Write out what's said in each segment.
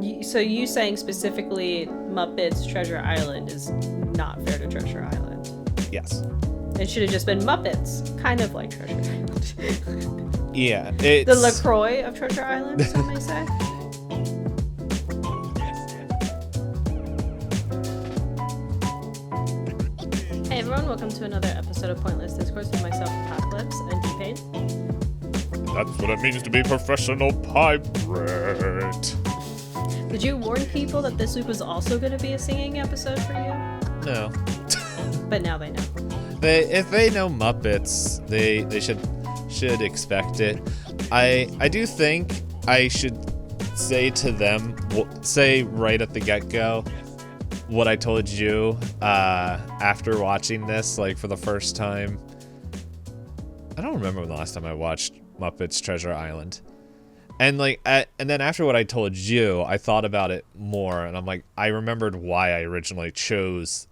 So you saying specifically Muppets Treasure Island is not fair to Treasure Island? Yes. It should have just been Muppets, kind of like Treasure Island. Yeah, it's... The LaCroix of Treasure Island, some may say. Hey everyone, welcome to another episode of Pointless Discourse with myself, Hoppocalypse, and Itisdpayne. That's what it means to be professional pirate. Did you warn people that this week was also going to be a singing episode for you? No. But now they know. If they know Muppets, they should expect it. I do think I should say to them, say right at the get-go, what I told you after watching this, like, for the first time. I don't remember when the last time I watched Muppets Treasure Island. And then after what I told you, I thought about it more, and I'm like, I remembered why I originally chose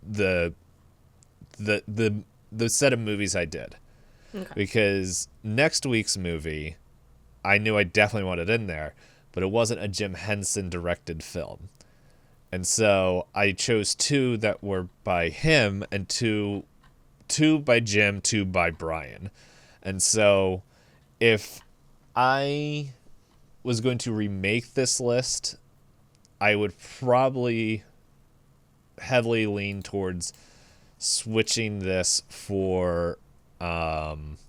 the set of movies I did. Okay. Because next week's movie, I knew I definitely wanted in there, but it wasn't a Jim Henson directed film. And so I chose two that were by him and two by Jim, two by Brian. And so if I was going to remake this list, I would probably heavily lean towards switching this for let's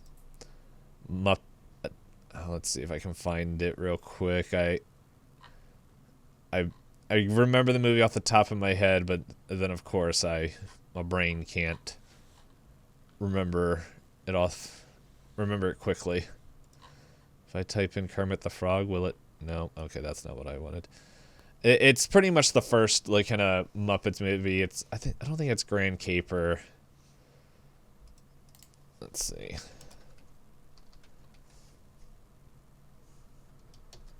see if I can find it real quick. I remember the movie off the top of my head, but then of course my brain can't remember it quickly. If I type in Kermit the Frog, will it? No. Okay, that's not what I wanted. It's pretty much the first like kind of Muppets movie. I don't think it's Grand Caper. Let's see.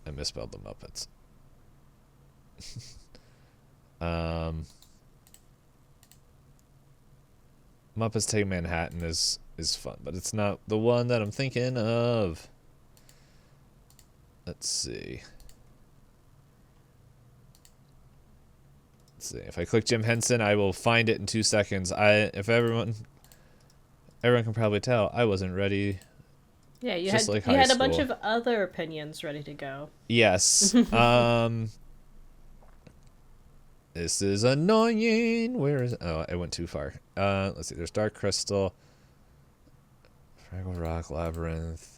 I misspelled the Muppets. Muppets Take Manhattan is fun, but it's not the one that I'm thinking of. Let's see. If I click Jim Henson, I will find it in 2 seconds. If everyone can probably tell, I wasn't ready. Yeah, you had a bunch of other opinions ready to go. Yes. This is annoying. Where is? Oh, I went too far. Let's see. There's Dark Crystal, Fraggle Rock, Labyrinth.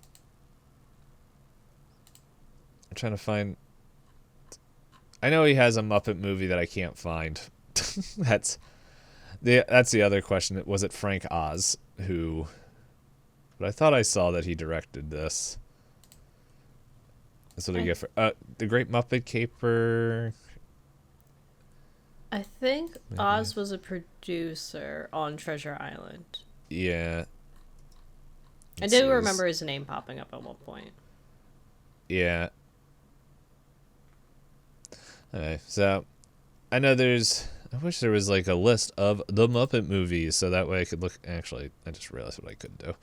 I'm trying to find. I know he has a Muppet movie that I can't find. That's the other question. Was it Frank Oz who? But I thought I saw that he directed this. That's what I get for The Great Muppet Caper. I think Oz was a producer on Treasure Island. Yeah. I do remember his name popping up at one point. Yeah. Okay, so I know I wish there was like a list of the Muppet movies so that way I could look. Actually, I just realized what I could do.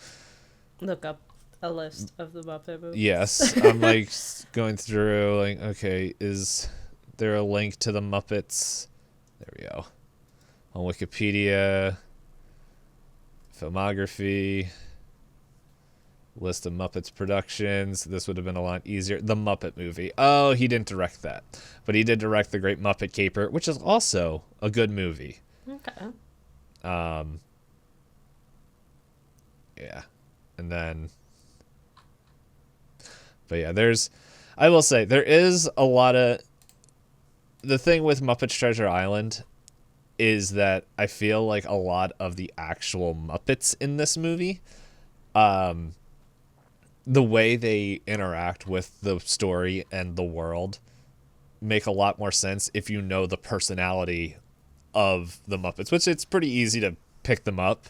Look up a list of the Muppet movies. Yes, I'm like going through like, okay, is there a link to the Muppets? There we go. On Wikipedia, filmography, list of Muppets productions. This would have been a lot easier. The Muppet movie. Oh, he didn't direct that. But he did direct The Great Muppet Caper, which is also a good movie. Okay. Yeah. And then... But yeah, I will say, there is a lot of... The thing with Muppets Treasure Island is that I feel like a lot of the actual Muppets in this movie... the way they interact with the story and the world make a lot more sense if you know the personality of the Muppets, which it's pretty easy to pick them up.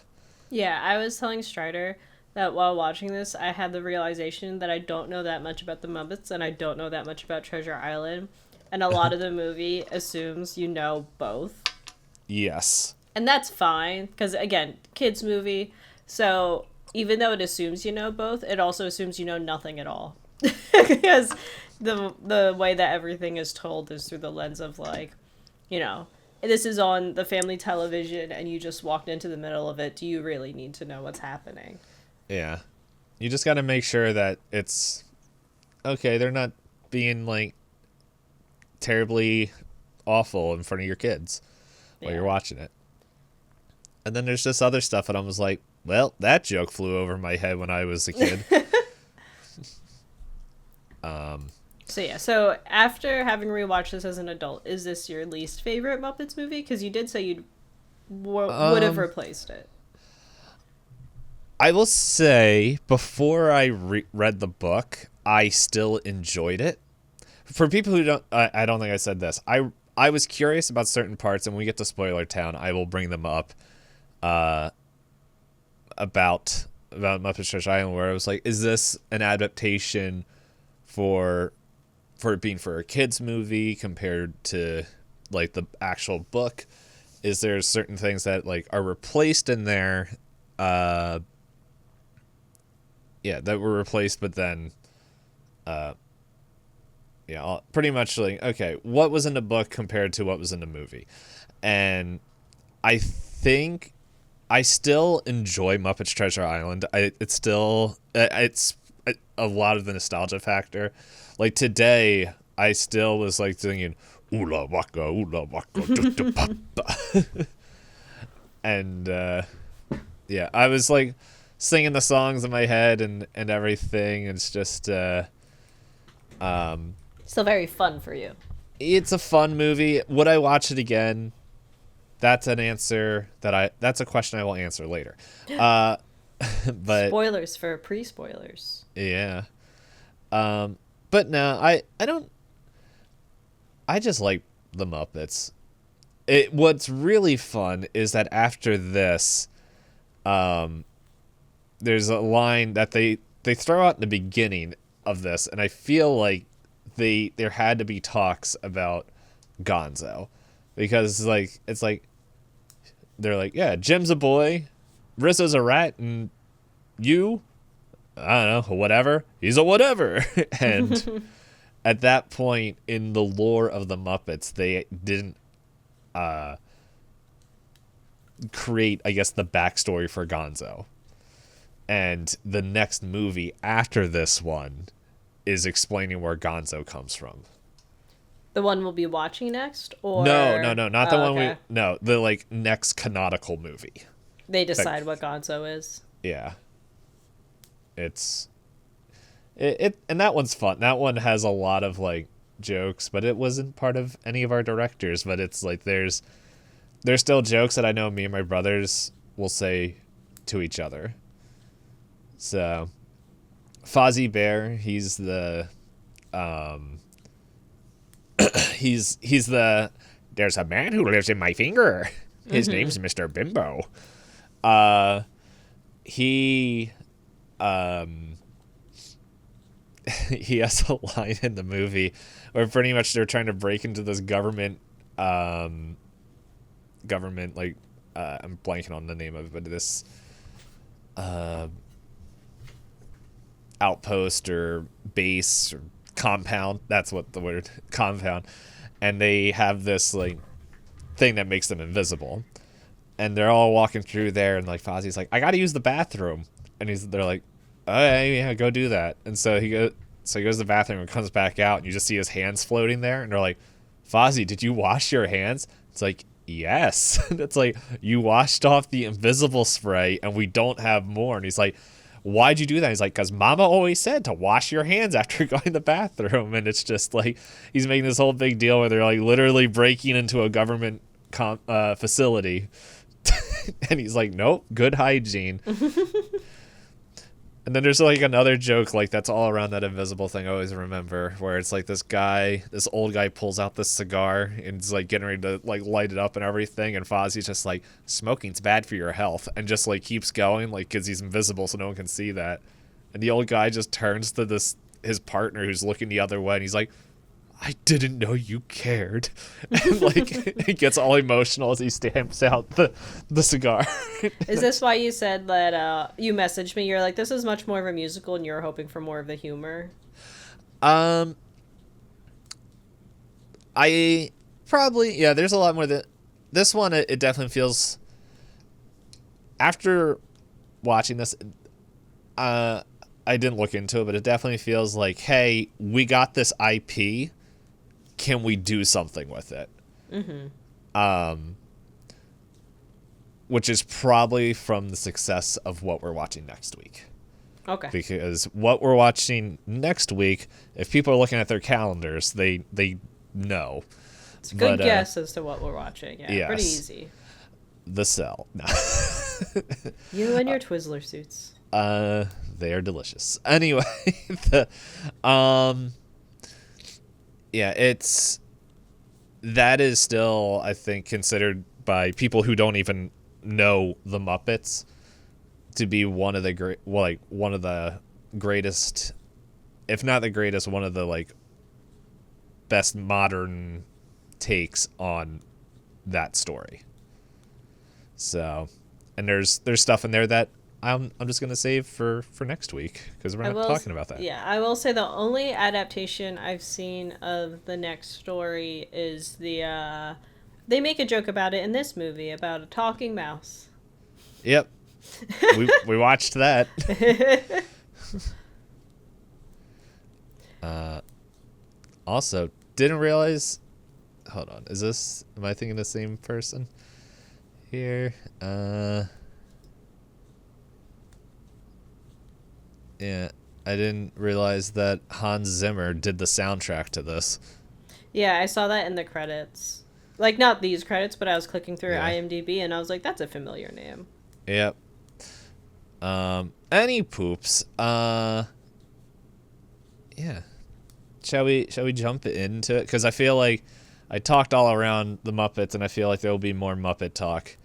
Yeah, I was telling Strider that while watching this, I had the realization that I don't know that much about the Muppets and I don't know that much about Treasure Island. And a lot of the movie assumes you know both. Yes. And that's fine, because, again, kids' movie, so... Even though it assumes you know both, it also assumes you know nothing at all. Because the way that everything is told is through the lens of like, you know, this is on the family television and you just walked into the middle of it. Do you really need to know what's happening? Yeah. You just got to make sure that it's okay. They're not being like terribly awful in front of your kids while you're watching it. And then there's just other stuff and I was like, well, that joke flew over my head when I was a kid. So after having rewatched this as an adult, is this your least favorite Muppets movie? Because you did say you would have replaced it. I will say, before I read the book, I still enjoyed it. For people who don't, I don't think I said this. I was curious about certain parts, and when we get to Spoiler Town, I will bring them up. About Muppets Treasure Island, where I was like, is this an adaptation for it being for a kids movie compared to like the actual book? Is there certain things that like are replaced in there? That were replaced, but then pretty much like, okay, what was in the book compared to what was in the movie? And I think I still enjoy Muppets Treasure Island. It's a lot of the nostalgia factor. Like today, I still was like singing "Oola Waka, Oola Waka, do papa," and I was like singing the songs in my head and everything. It's just still very fun for you. It's a fun movie. Would I watch it again? That's an answer that's a question I will answer later. But spoilers for pre-spoilers. Yeah. But no, I just like the Muppets. What's really fun is that after this, there's a line that they throw out in the beginning of this, and I feel like there had to be talks about Gonzo, because like it's like they're like, yeah, Jim's a boy, Rizzo's a rat, and you, I don't know, whatever. He's a whatever. And at that point in the lore of the Muppets, they didn't create, I guess, the backstory for Gonzo. And the next movie after this one is explaining where Gonzo comes from. The one we'll be watching next? Or No, not the one the like next canonical movie. They decide what Gonzo is. Yeah. And that one's fun. That one has a lot of like jokes, but it wasn't part of any of our directors. But it's like there's still jokes that I know me and my brothers will say to each other. So Fozzie Bear, he's the he's the there's a man who lives in my finger. His name's Mr. Bimbo. He has a line in the movie where pretty much they're trying to break into this government I'm blanking on the name of it, but this outpost or base or compound, that's what the word, compound, and they have this like thing that makes them invisible, and they're all walking through there, and like Fozzie's like, I gotta use the bathroom, and they're like, oh yeah, go do that. And so he goes to the bathroom and comes back out, and you just see his hands floating there, and they're like, Fozzie, did you wash your hands? It's like, yes. It's like, you washed off the invisible spray and we don't have more. And he's like, why'd you do that? He's like, because Mama always said to wash your hands after going to the bathroom. And it's just like, he's making this whole big deal where they're like literally breaking into a government facility. And he's like, nope, good hygiene. And then there's like another joke like that's all around that invisible thing I always remember, where it's like this old guy pulls out this cigar and is like getting ready to like light it up and everything, and Fozzie's just like, smoking's bad for your health, and just like keeps going like because he's invisible so no one can see that. And the old guy just turns to his partner who's looking the other way, and he's like, I didn't know you cared. And like he gets all emotional as he stamps out the cigar. Is this why you said that you messaged me? You're like, this is much more of a musical and you're hoping for more of the humor? I probably, yeah, there's a lot more that this one, it definitely feels, after watching this, I didn't look into it, but it definitely feels like, hey, we got this IP, can we do something with it? Which is probably from the success of what we're watching next week. Okay. Because what we're watching next week, if people are looking at their calendars, they know. It's a good guess as to what we're watching. Yeah, yes. Pretty easy. The Cell. You and your Twizzler suits. They are delicious. Anyway, that is still, I think, considered by people who don't even know the Muppets to be one of the greatest, if not the greatest, one of the like best modern takes on that story. So, and there's stuff in there that I'm just gonna save for next week because we're not talking about that. Yeah, I will say the only adaptation I've seen of the next story is the they make a joke about it in this movie about a talking mouse. Yep. we watched that. Also, didn't realize. Hold on, am I thinking the same person here? Yeah, I didn't realize that Hans Zimmer did the soundtrack to this. Yeah, I saw that in the credits. Like, not these credits, but I was clicking through IMDb and I was like, that's a familiar name. Yep. Any poops. Yeah. Shall we jump into it? Because I feel like I talked all around the Muppets, and I feel like there will be more Muppet talk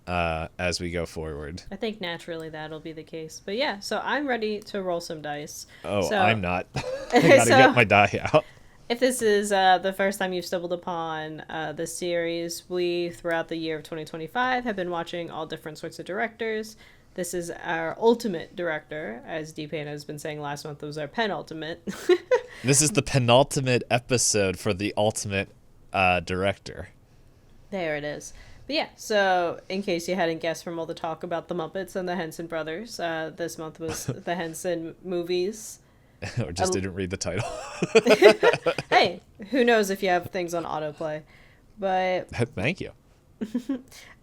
as we go forward. I think naturally that'll be the case. But yeah, so I'm ready to roll some dice. Oh, so, I'm not. I gotta get my die out. If this is the first time you've stumbled upon the series, we, throughout the year of 2025, have been watching all different sorts of directors. This is our ultimate director, as Dpayne has been saying last month, it was our penultimate. This is the penultimate episode for the ultimate director. There it is. But yeah, so in case you hadn't guessed from all the talk about the Muppets and the Henson brothers, this month was the Henson movies. Or just didn't read the title. Hey, who knows if you have things on autoplay. But thank you.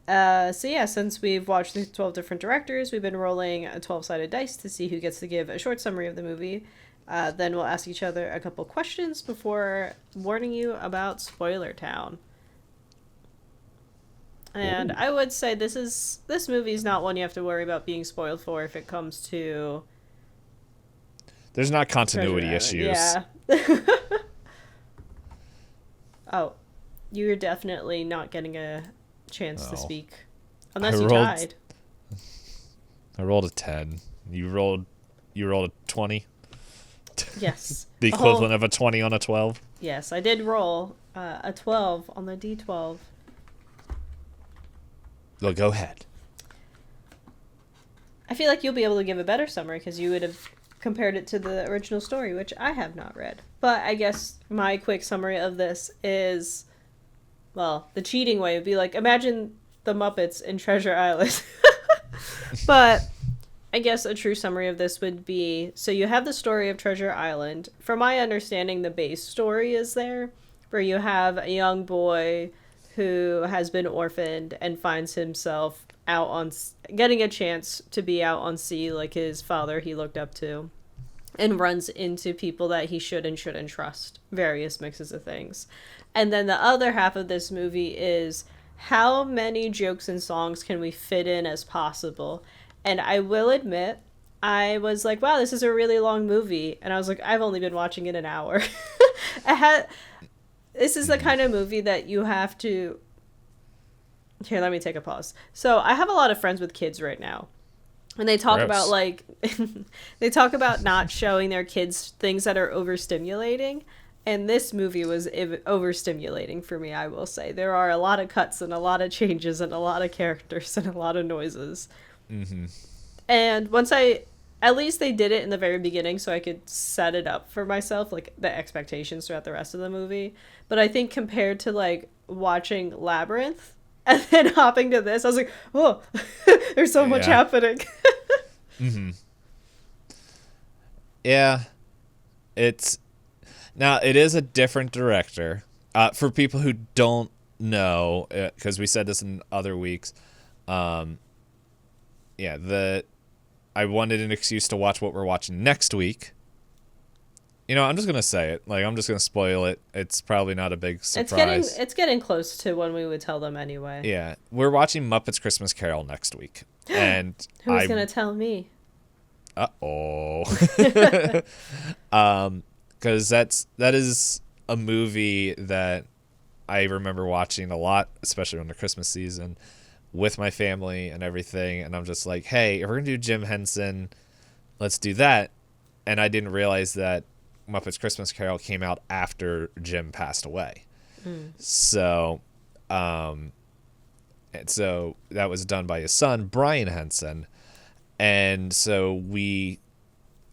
So yeah, since we've watched the 12 different directors, we've been rolling a 12-sided dice to see who gets to give a short summary of the movie. Then we'll ask each other a couple questions before warning you about Spoiler Town. And I would say this movie is not one you have to worry about being spoiled for if it comes to... There's not continuity issues. Yeah. Oh, you're definitely not getting a chance to speak. Unless you tied. I rolled a 10. You rolled a 20? Yes. The equivalent of a 20 on a 12? Yes, I did roll a 12 on the D12. Well, go ahead. I feel like you'll be able to give a better summary because you would have compared it to the original story, which I have not read. But I guess my quick summary of this is, well, the cheating way would be like, imagine the Muppets in Treasure Island. But I guess a true summary of this would be, so you have the story of Treasure Island. From my understanding, the base story is there, where you have a young boy who has been orphaned and finds himself out on, getting a chance to be out on sea like his father he looked up to, and runs into people that he should and shouldn't trust, various mixes of things. And then the other half of this movie is, how many jokes and songs can we fit in as possible? And I will admit, I was like, wow, this is a really long movie. And I was like, I've only been watching it an hour. This is the kind of movie that you have to... Here, let me take a pause. So I have a lot of friends with kids right now. And they talk about, like... they talk about not showing their kids things that are overstimulating. And this movie was overstimulating for me, I will say. There are a lot of cuts and a lot of changes and a lot of characters and a lot of noises. Mm-hmm. And once I at least they did it in the very beginning so I could set it up for myself, like the expectations throughout the rest of the movie. But I think compared to like watching Labyrinth and then hopping to this, I was like, oh, there's so much happening. Mm-hmm. Yeah. It is a different director. For people who don't know, because we said this in other weeks, I wanted an excuse to watch what we're watching next week. You know, I'm just gonna say it. Like, I'm just gonna spoil it. It's probably not a big surprise. It's getting close to when we would tell them anyway. Yeah, we're watching Muppets Christmas Carol next week, and who's gonna tell me? Because that is a movie that I remember watching a lot, especially on the Christmas season, with my family and everything. And I'm just like, hey, if we're gonna do Jim Henson, let's do that. And I didn't realize that Muppets Christmas Carol came out after Jim passed away. So that was done by his son, Brian Henson. And so we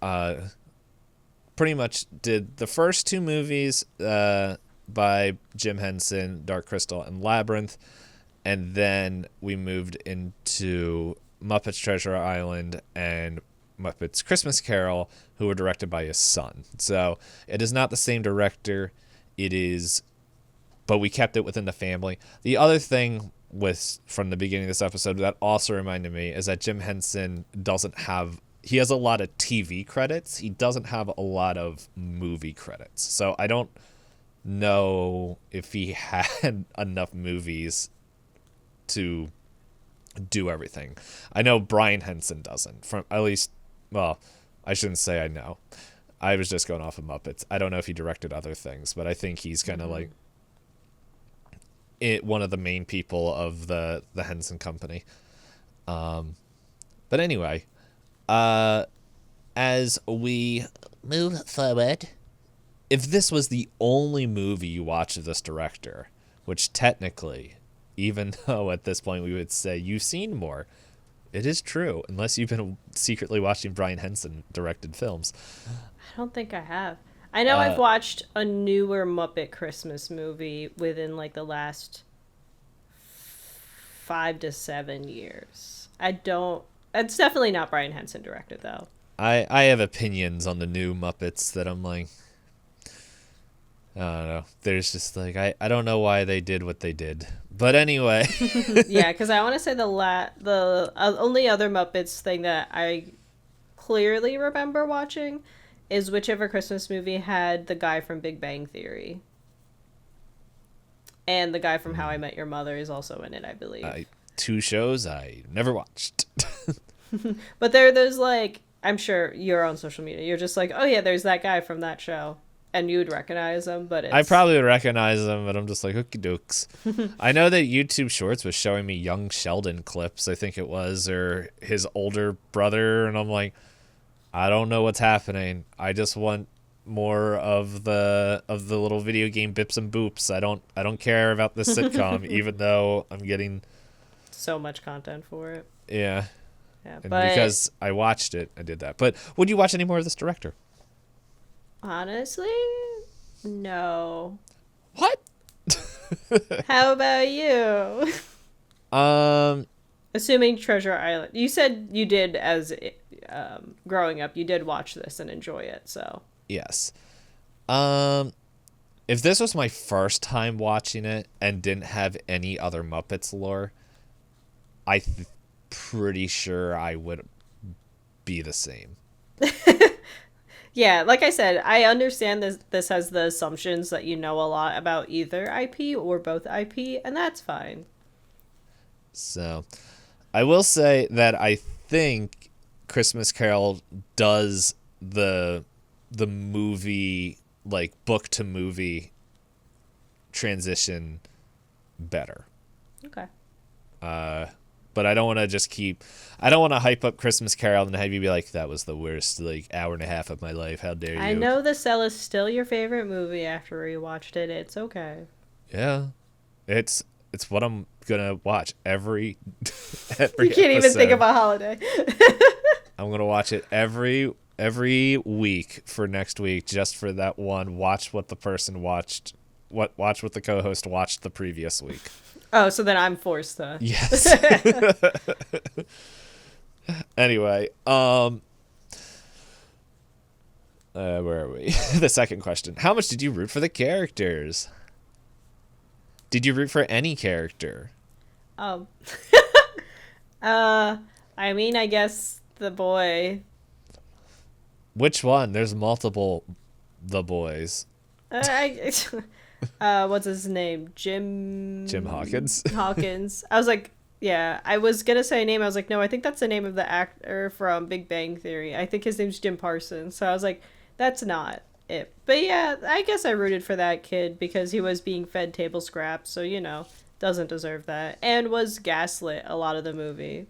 pretty much did the first two movies by Jim Henson, Dark Crystal and Labyrinth. And then we moved into Muppets Treasure Island and Muppets Christmas Carol, who were directed by his son. So it is not the same director. But we kept it within the family. The other thing from the beginning of this episode that also reminded me is that Jim Henson he has a lot of TV credits. He doesn't have a lot of movie credits. So I don't know if he had enough movies to do everything. I know Brian Henson doesn't. I shouldn't say I know. I was just going off of Muppets. I don't know if he directed other things, but I think he's kind of like one of the main people of the Henson Company. But anyway, as we move forward, if this was the only movie you watch of this director, which technically, even though at this point we would say you've seen more, it is true, unless you've been secretly watching Brian Henson directed films. I don't think I have. I know I've watched a newer Muppet Christmas movie within like the last 5 to 7 years. It's definitely not Brian Henson directed though. I have opinions on the new Muppets that I'm like, I don't know. There's just like, I don't know why they did what they did. But anyway. Yeah, because I want to say the only other Muppets thing that I clearly remember watching is whichever Christmas movie had the guy from Big Bang Theory. And the guy from How I Met Your Mother is also in it, I believe. 2 shows I never watched. But there are those, like, I'm sure you're on social media. You're just like, oh yeah, there's that guy from that show. And you'd recognize him, but I probably would recognize him, but I'm just like, hooky dokes. I know that YouTube Shorts was showing me young Sheldon clips, I think it was, or his older brother, and I'm like, I don't know what's happening. I just want more of the little video game bips and boops. I don't care about this sitcom, even though I'm getting so much content for it. Yeah. Yeah, and because I watched it, I did that. But would you watch any more of this director? Honestly, no. What? How about you? Assuming Treasure Island. You said you did as growing up. You did watch this and enjoy it, so. Yes. If this was my first time watching it and didn't have any other Muppets lore, pretty sure I would be the same. Yeah, like I said, I understand this has the assumptions that you know a lot about either IP or both IP, and that's fine. So, I will say that I think Christmas Carol does the movie, like book to movie transition better. Okay. But I don't want to I don't want to hype up Christmas Carol and have you be like, that was the worst, like, hour and a half of my life. How dare you? I know The Cell is still your favorite movie after we watched it. It's okay. Yeah. It's what I'm going to watch every You can't episode. even think of a holiday. I'm gonna watch it every week for next week, just for that one. Watch what the person watched. Watch what the co-host watched the previous week. Oh, so then I'm forced to. Yes. Anyway, where are we? The second question. How much did you root for the characters? Did you root for any character? I mean, I guess the boy. Which one? There's multiple the boys. What's his name? Jim Hawkins. Hawkins. I was like, yeah, I was gonna say a name. I was like, no, I think that's the name of the actor from Big Bang Theory. I think his name's Jim Parsons. So I was like, that's not it. But yeah, I guess I rooted for that kid because he was being fed table scraps. So, doesn't deserve that. And was gaslit a lot of the movie.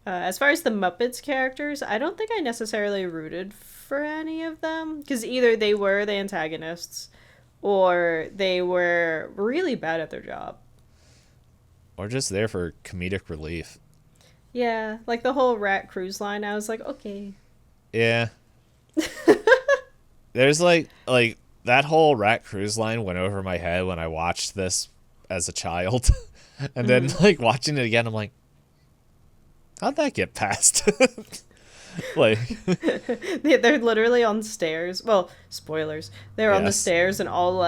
As far as the Muppets characters, I don't think I necessarily rooted for any of them. Because either they were the antagonists or they were really bad at their job. Or just there for comedic relief. Yeah, like the whole rat cruise line, I was like, okay. Yeah. There's like that whole rat cruise line went over my head when I watched this as a child. And then watching it again, I'm like, how'd that get past? They're literally on stairs. Well, spoilers. They're on the stairs and all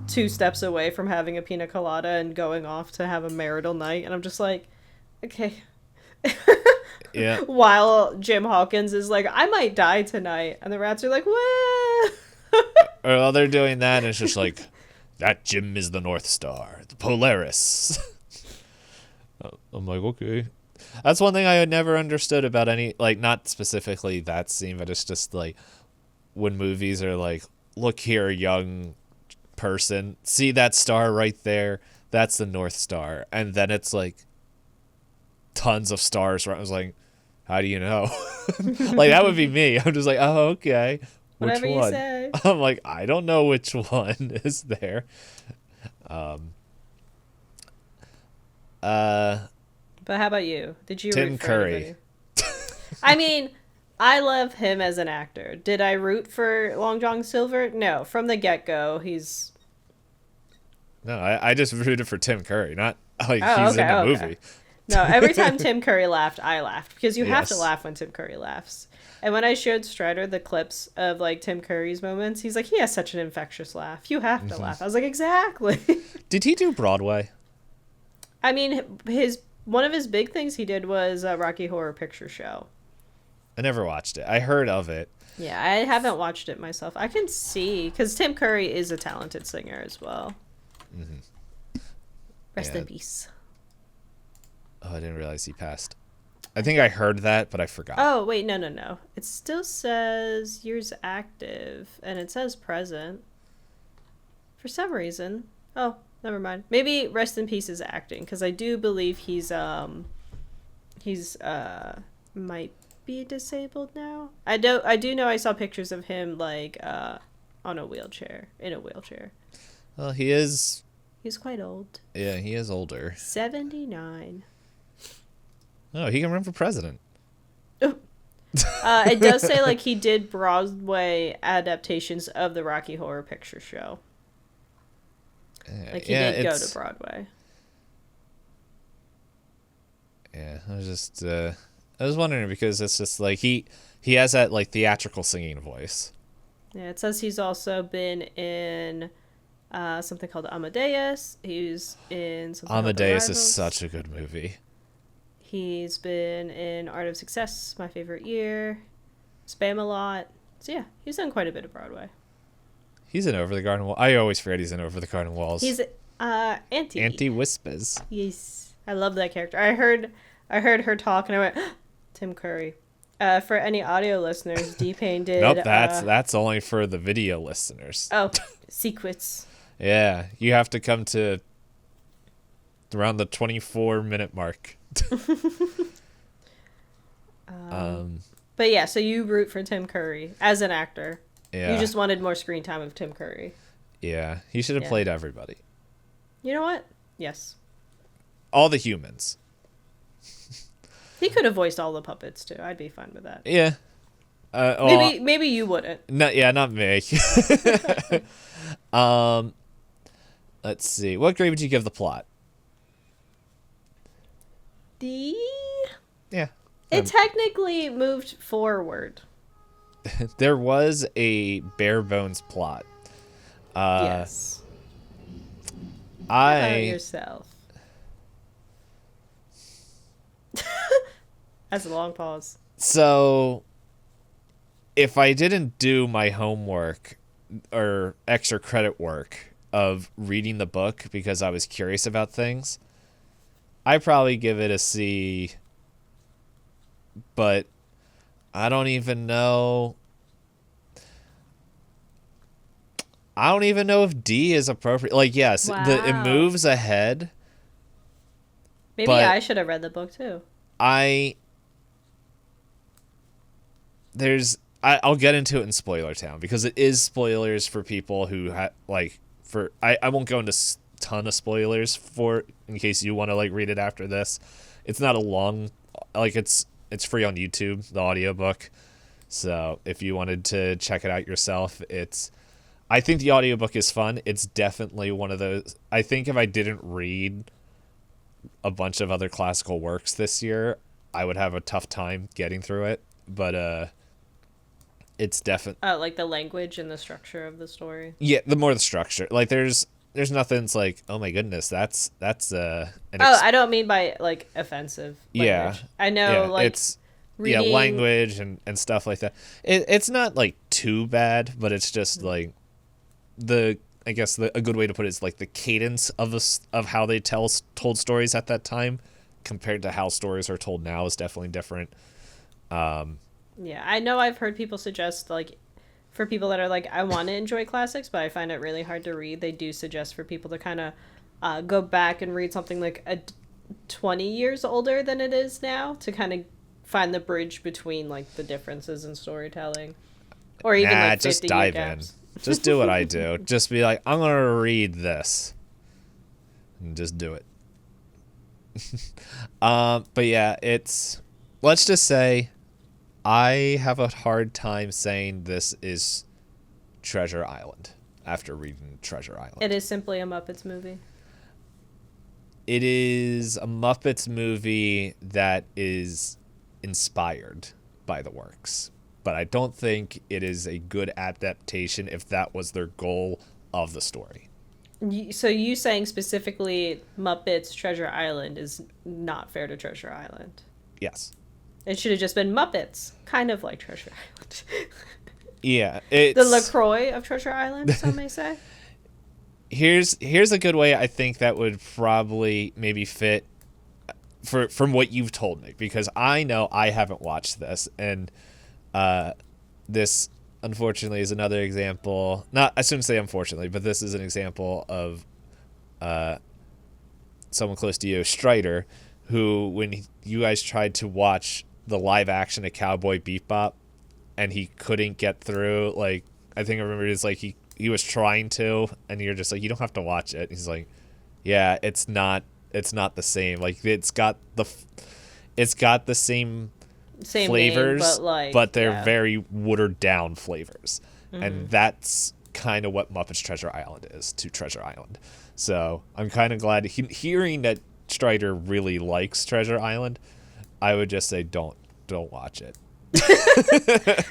2 steps away from having a pina colada and going off to have a marital night. And I'm just like, okay. Yeah. While Jim Hawkins is like, I might die tonight. And the rats are like, what? Well, they're doing that and it's just like, that Jim is the North Star, the Polaris. I'm like, okay. That's one thing I had never understood about any, not specifically that scene, but it's just when movies are like, look here, young person, see that star right there? That's the North Star. And then it's tons of stars. I was like, how do you know? That would be me. I'm just like, oh, okay. Whatever which one? You say. I'm like, I don't know which one is there. But how about you? Did you Tim root for Curry? Anybody? I mean, I love him as an actor. Did I root for Long John Silver? No. From the get-go, he's... No, I just rooted for Tim Curry, not he's okay, in the movie. No, every time Tim Curry laughed, I laughed. Because you have to laugh when Tim Curry laughs. And when I showed Strider the clips of Tim Curry's moments, he's like, he has such an infectious laugh. You have to laugh. I was like, exactly. Did he do Broadway? I mean, one of his big things he did was a Rocky Horror Picture Show. I never watched it. I heard of it. Yeah, I haven't watched it myself. I can see, because Tim Curry is a talented singer as well. Mm-hmm. Rest in peace. Oh, I didn't realize he passed. I think I heard that, but I forgot. Oh, wait, no. It still says years active, and it says present. For some reason. Oh, never mind. Maybe rest in peace is acting, because I do believe he's might be disabled now. I do know I saw pictures of him in a wheelchair. Well, he's quite old. Yeah, he is older. 79. Oh, he can run for president. It does say he did Broadway adaptations of the Rocky Horror Picture Show. He did go to Broadway. Yeah, I was wondering because it's just he has that theatrical singing voice. Yeah, it says he's also been in something called Amadeus. He's in something Amadeus called is such a good movie. He's been in Art of Success, My Favorite Year, Spam-A-Lot. So yeah, he's done quite a bit of Broadway. He's in Over the Garden Wall. I always forget he's in Over the Garden Walls. He's Auntie. Auntie Whispers. Yes, I love that character. I heard her talk and I went, Tim Curry. For any audio listeners, Dpayne did. Nope, that's only for the video listeners. Oh, secrets. Yeah, you have to come to around the 24-minute mark. But yeah, so you root for Tim Curry as an actor. Yeah. You just wanted more screen time of Tim Curry. Yeah, he should have played everybody. You know what? Yes. All the humans. He could have voiced all the puppets too. I'd be fine with that. Yeah. Maybe you wouldn't. Not me. Let's see. What grade would you give the plot? D. Yeah. It technically moved forward. There was a bare bones plot. Yes. How about yourself? That's a long pause. So, if I didn't do my homework or extra credit work of reading the book because I was curious about things, I'd probably give it a C. But I don't even know. I don't even know if D is appropriate. Like, yes, Wow. It moves ahead. Maybe I should have read the book too. I'll get into it in Spoiler Town because it is spoilers for people who I won't go into a ton of spoilers for it in case you want to like read it after this. It's not a long, like it's free on YouTube, the audiobook. So if you wanted to check it out yourself, I think the audiobook is fun. It's definitely one of those. I think if I didn't read a bunch of other classical works this year, I would have a tough time getting through it. But it's definitely like the language and the structure of the story. Yeah, the more the structure. Like there's nothing that's like, oh my goodness, that's I don't mean by like offensive language. Yeah. I know like it's reading... language and stuff like that. It's not like too bad, but it's just like I guess a good way to put it is like the cadence of how they told stories at that time compared to how stories are told now is definitely different. Yeah, I know I've heard people suggest like for people that are like, I want to enjoy classics, but I find it really hard to read. They do suggest for people to kind of go back and read something like 20 years older than it is now to kind of find the bridge between like the differences in storytelling, or even like 50 just dive gaps. in. Just do what I do. Just be like, I'm gonna read this, and just do it. But yeah, let's just say I have a hard time saying this is Treasure Island after reading Treasure Island. It is simply a Muppets movie. It is a Muppets movie that is inspired by the works. But I don't think it is a good adaptation if that was their goal of the story. So you saying specifically Muppets Treasure Island is not fair to Treasure Island? Yes. It should have just been Muppets, kind of like Treasure Island. Yeah. The LaCroix of Treasure Island, some may say. Here's a good way I think that would probably maybe fit from what you've told me, because I know I haven't watched this, and this unfortunately is another example. I shouldn't say unfortunately, but this is an example of someone close to you, Strider, who when you guys tried to watch the live action of Cowboy Bebop and he couldn't get through, like I think I remember it's like he was trying to, and you're just like, you don't have to watch it. He's like, yeah, it's not the same. Like it's got the same flavors, name, but they're very watered down flavors. Mm-hmm. And that's kind of what Muppets Treasure Island is to Treasure Island. So I'm kind of glad hearing that Strider really likes Treasure Island. I would just say don't watch it.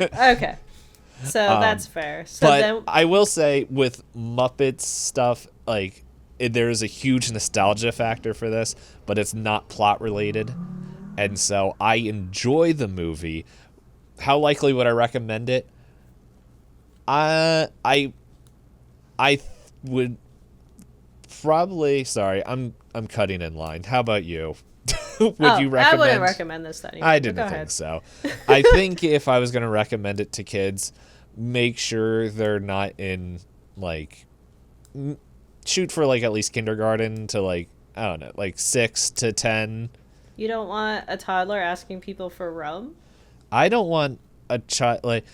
Okay. So that's fair. So but then I will say with Muppets stuff, like there is a huge nostalgia factor for this, but it's not plot related. And so I enjoy the movie. How likely would I recommend it? I would probably. Sorry, I'm cutting in line. How about you? Would you recommend? I wouldn't recommend this to anyone. I didn't think so. I think if I was going to recommend it to kids, make sure they're not in like shoot for like at least kindergarten to like, I don't know, like 6 to 10. You don't want a toddler asking people for rum? I don't want a child like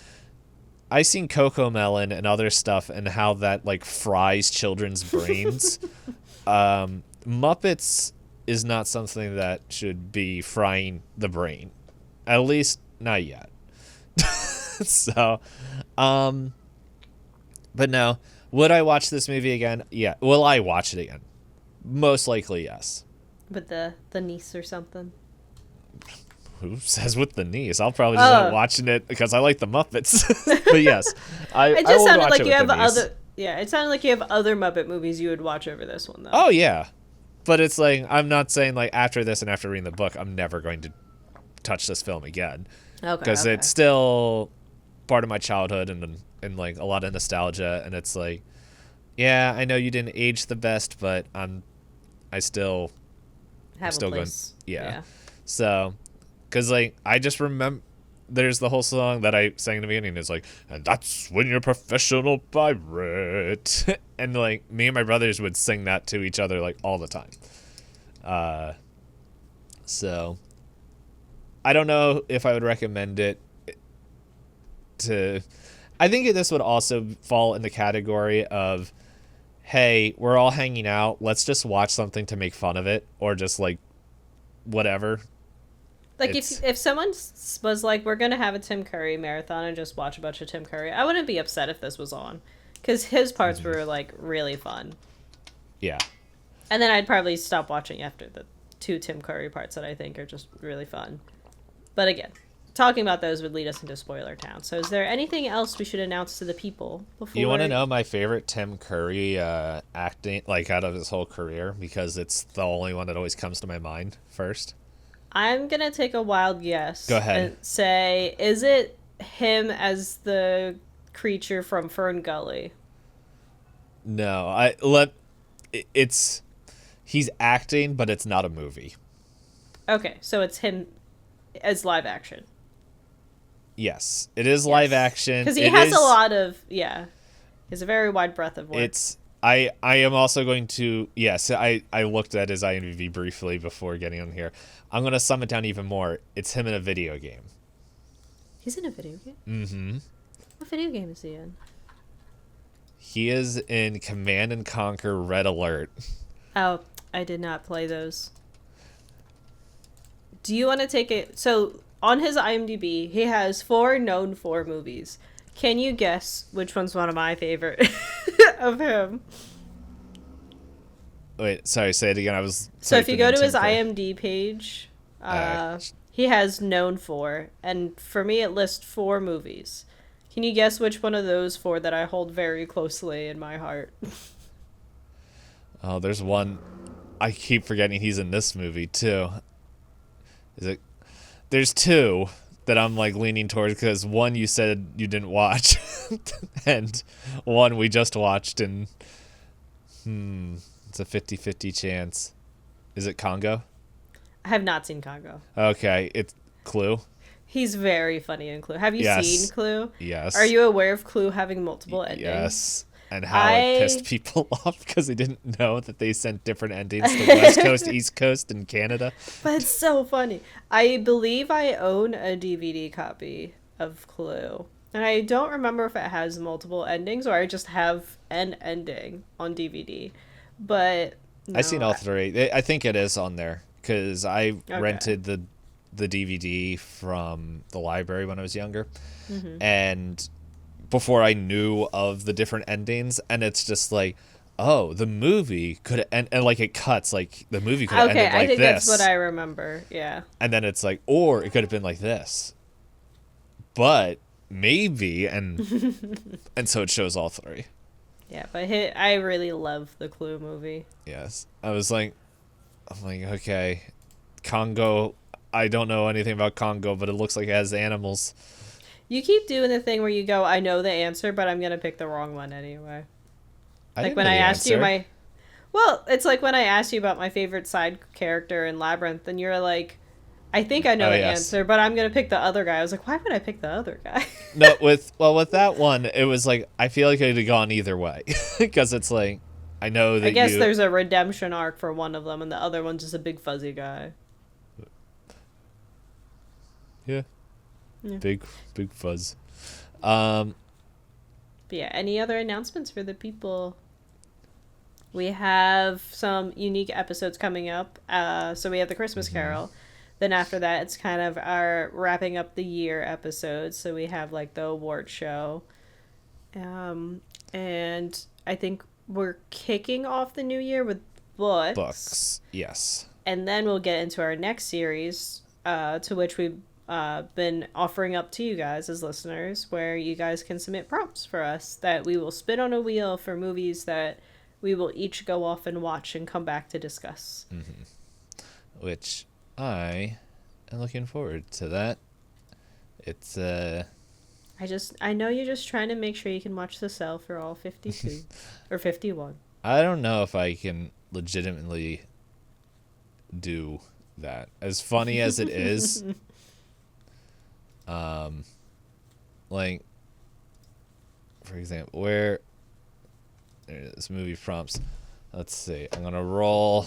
I seen Coco Melon and other stuff and how that like fries children's brains. Muppets is not something that should be frying the brain. At least not yet. So, but no. Would I watch this movie again? Yeah. Will I watch it again? Most likely, yes. With the niece or something. Who says with the niece? I'll probably just end up watching it because I like the Muppets. But yes, it just sounded like you have other. Yeah, it sounded like you have other Muppet movies you would watch over this one, though. Oh yeah, but it's like I'm not saying like after this and after reading the book, I'm never going to touch this film again. Okay. Because it's still part of my childhood and like a lot of nostalgia, and it's like, yeah, I know you didn't age the best, but I'm still going. Yeah. So. Because, like, I just remember there's the whole song that I sang in the beginning. It's like, and that's when you're a professional pirate. And, like, me and my brothers would sing that to each other, like, all the time. So, I don't know if I would recommend it to... I think this would also fall in the category of, hey, we're all hanging out. Let's just watch something to make fun of it. Or just, like, whatever. Like, if someone was like, we're going to have a Tim Curry marathon and just watch a bunch of Tim Curry, I wouldn't be upset if this was on. Because his parts were, like, really fun. Yeah. And then I'd probably stop watching after the 2 Tim Curry parts that I think are just really fun. But again, talking about those would lead us into spoiler town. So is there anything else we should announce to the people before? You want to know my favorite Tim Curry acting, like, out of his whole career? Because it's the only one that always comes to my mind first. I'm going to take a wild guess. Go ahead. And say, is it him as the creature from Fern Gully? No, he's acting, but it's not a movie. Okay, so it's him as live action. Yes, it is live action. Because he has a lot of, he has a very wide breadth of work. I am also going to, I looked at his IMDb briefly before getting on here. I'm going to sum it down even more. It's him in a video game. He's in a video game? Mm-hmm. What video game is he in? He is in Command & Conquer Red Alert. Oh, I did not play those. Do you want to take it? So, on his IMDb, he has 4 known 4 movies. Can you guess which one's one of my favorite of him? Wait, sorry, say it again. So if you go to his IMDb page, he has known 4, and for me it lists 4 movies. Can you guess which one of those 4 that I hold very closely in my heart? Oh, there's one. I keep forgetting he's in this movie too. There's 2 that I'm like leaning towards because one you said you didn't watch, and one we just watched, and it's a 50-50 chance. Is it Congo? I have not seen Congo. Okay, it's Clue. He's very funny in Clue. Have you seen Clue? Yes. Are you aware of Clue having multiple endings? Yes. And how it pissed people off because they didn't know that they sent different endings to West Coast, East Coast, and Canada. But it's so funny. I believe I own a DVD copy of Clue. And I don't remember if it has multiple endings or I just have an ending on DVD. But no, I've seen all 3. I think it is on there because I rented the DVD from the library when I was younger. Mm-hmm. And before I knew of the different endings, and it's just like, oh, the movie could end, and like it cuts, like the movie could have ended like this. Okay, I think that's what I remember, yeah. And then it's like, or it could have been like this. But maybe, and and so it shows all 3. Yeah, but I really love the Clue movie. Yes. I'm like, okay, Congo, I don't know anything about Congo, but it looks like it has animals. You keep doing the thing where you go, I know the answer, but I'm going to pick the wrong one anyway. Like when I asked you well, it's like when I asked you about my favorite side character in Labyrinth, and you're like, I think I know the answer, but I'm going to pick the other guy. I was like, why would I pick the other guy? No, with that one, it was like, I feel like it would have gone either way. Because it's like, I know that I guess there's a redemption arc for one of them, and the other one's just a big fuzzy guy. Yeah. Big fuzz. But yeah, any other announcements for the people? We have some unique episodes coming up. So we have the Christmas Carol. Then after that, it's kind of our wrapping up the year episodes. So we have like the award show. And I think we're kicking off the new year with books. Books, yes. And then we'll get into our next series, to which we've been offering up to you guys as listeners, where you guys can submit prompts for us that we will spin on a wheel for movies that we will each go off and watch and come back to discuss. Which I am looking forward to that. It's I know you're just trying to make sure you can watch The Cell for all 52 or 51. I don't know if I can legitimately do that. As funny as it is, like, for example, where this movie prompts. Let's see. I'm gonna roll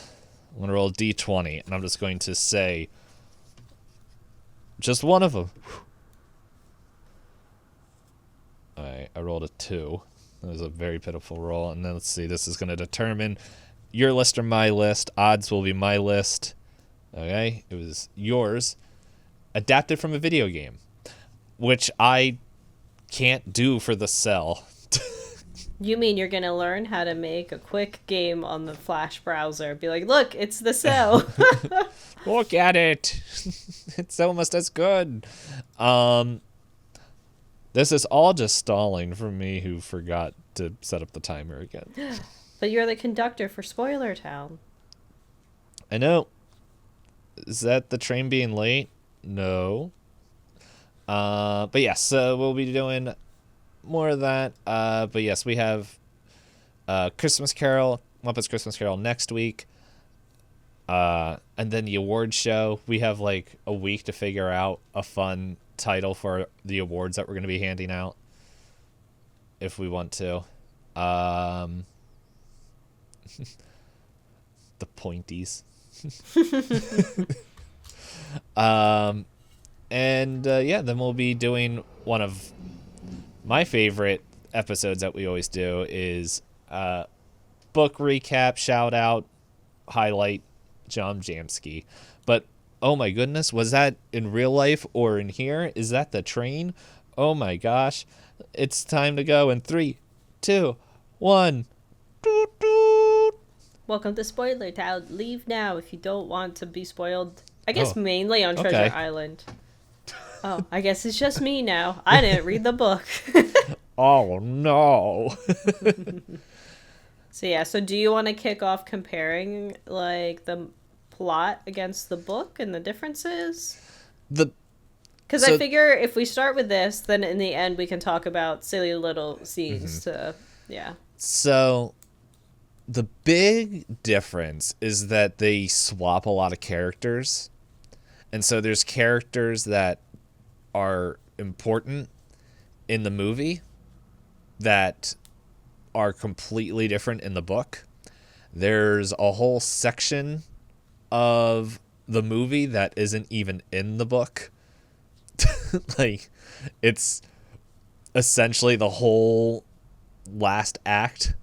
D20, and I'm just going to say just one of them. Alright, I rolled a 2. That was a very pitiful roll. And then let's see. This is going to determine your list or my list. Odds will be my list. Okay, it was yours. Adapted from a video game, which I can't do for The Cell. You mean you're going to learn how to make a quick game on the Flash browser? Be like, look, it's The Cell. Look at it. It's almost as good. This is all just stalling from me who forgot to set up the timer again. But you're the conductor for Spoiler Town. I know. Is that the train being late? No. But yes, so we'll be doing more of that. But yes, we have Christmas Carol, Muppets Christmas Carol next week. And then the award show. We have like a week to figure out a fun title for the awards that we're going to be handing out if we want to. The pointies. Then we'll be doing one of my favorite episodes that we always do is book recap, shout out, highlight John Jamsky. But oh my goodness, was that in real life or in here? Is that the train? Oh my gosh. It's time to go in 3, 2, 1. Doot, doot. Welcome to Spoiler Town. Leave now if you don't want to be spoiled. I guess mainly on Treasure Island. Oh, I guess it's just me now. I didn't read the book. Oh no. So do you want to kick off comparing like the plot against the book and the differences? Because I figure if we start with this, then in the end we can talk about silly little scenes So the big difference is that they swap a lot of characters. And so there's characters that are important in the movie that are completely different in the book. There's a whole section of the movie that isn't even in the book. Like, it's essentially the whole last act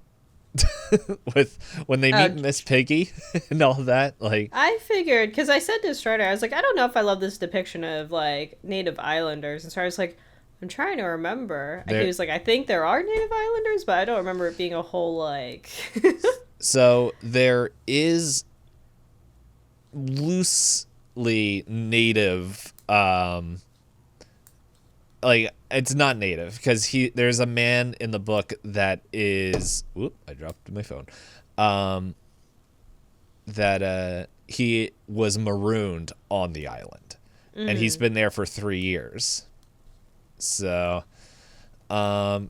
with when they meet Miss Piggy and all that. Like, I figured, because I said to Strider, I was like, I don't know if I love this depiction of like Native Islanders, and so I was like, I'm trying to remember. And he was like, I think there are Native Islanders, but I don't remember it being a whole like. So there is loosely native, like, it's not native because there's a man in the book that is, whoop, I dropped my phone, that he was marooned on the island, and he's been there for 3 years. So, but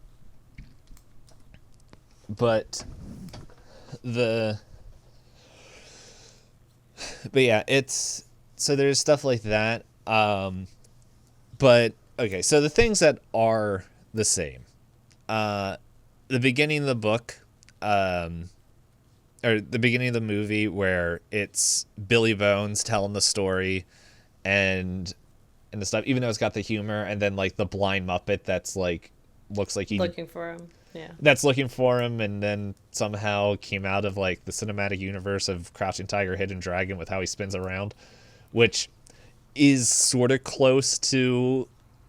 yeah, it's, so there's stuff like that. But okay, so the things that are the same, the beginning of the book, or the beginning of the movie where it's Billy Bones telling the story and the stuff, even though it's got the humor, and then like the blind Muppet that's like looks like he looking for him. Yeah. that's looking for him, and then somehow came out of like the cinematic universe of Crouching Tiger, Hidden Dragon with how he spins around, which is sort of close to,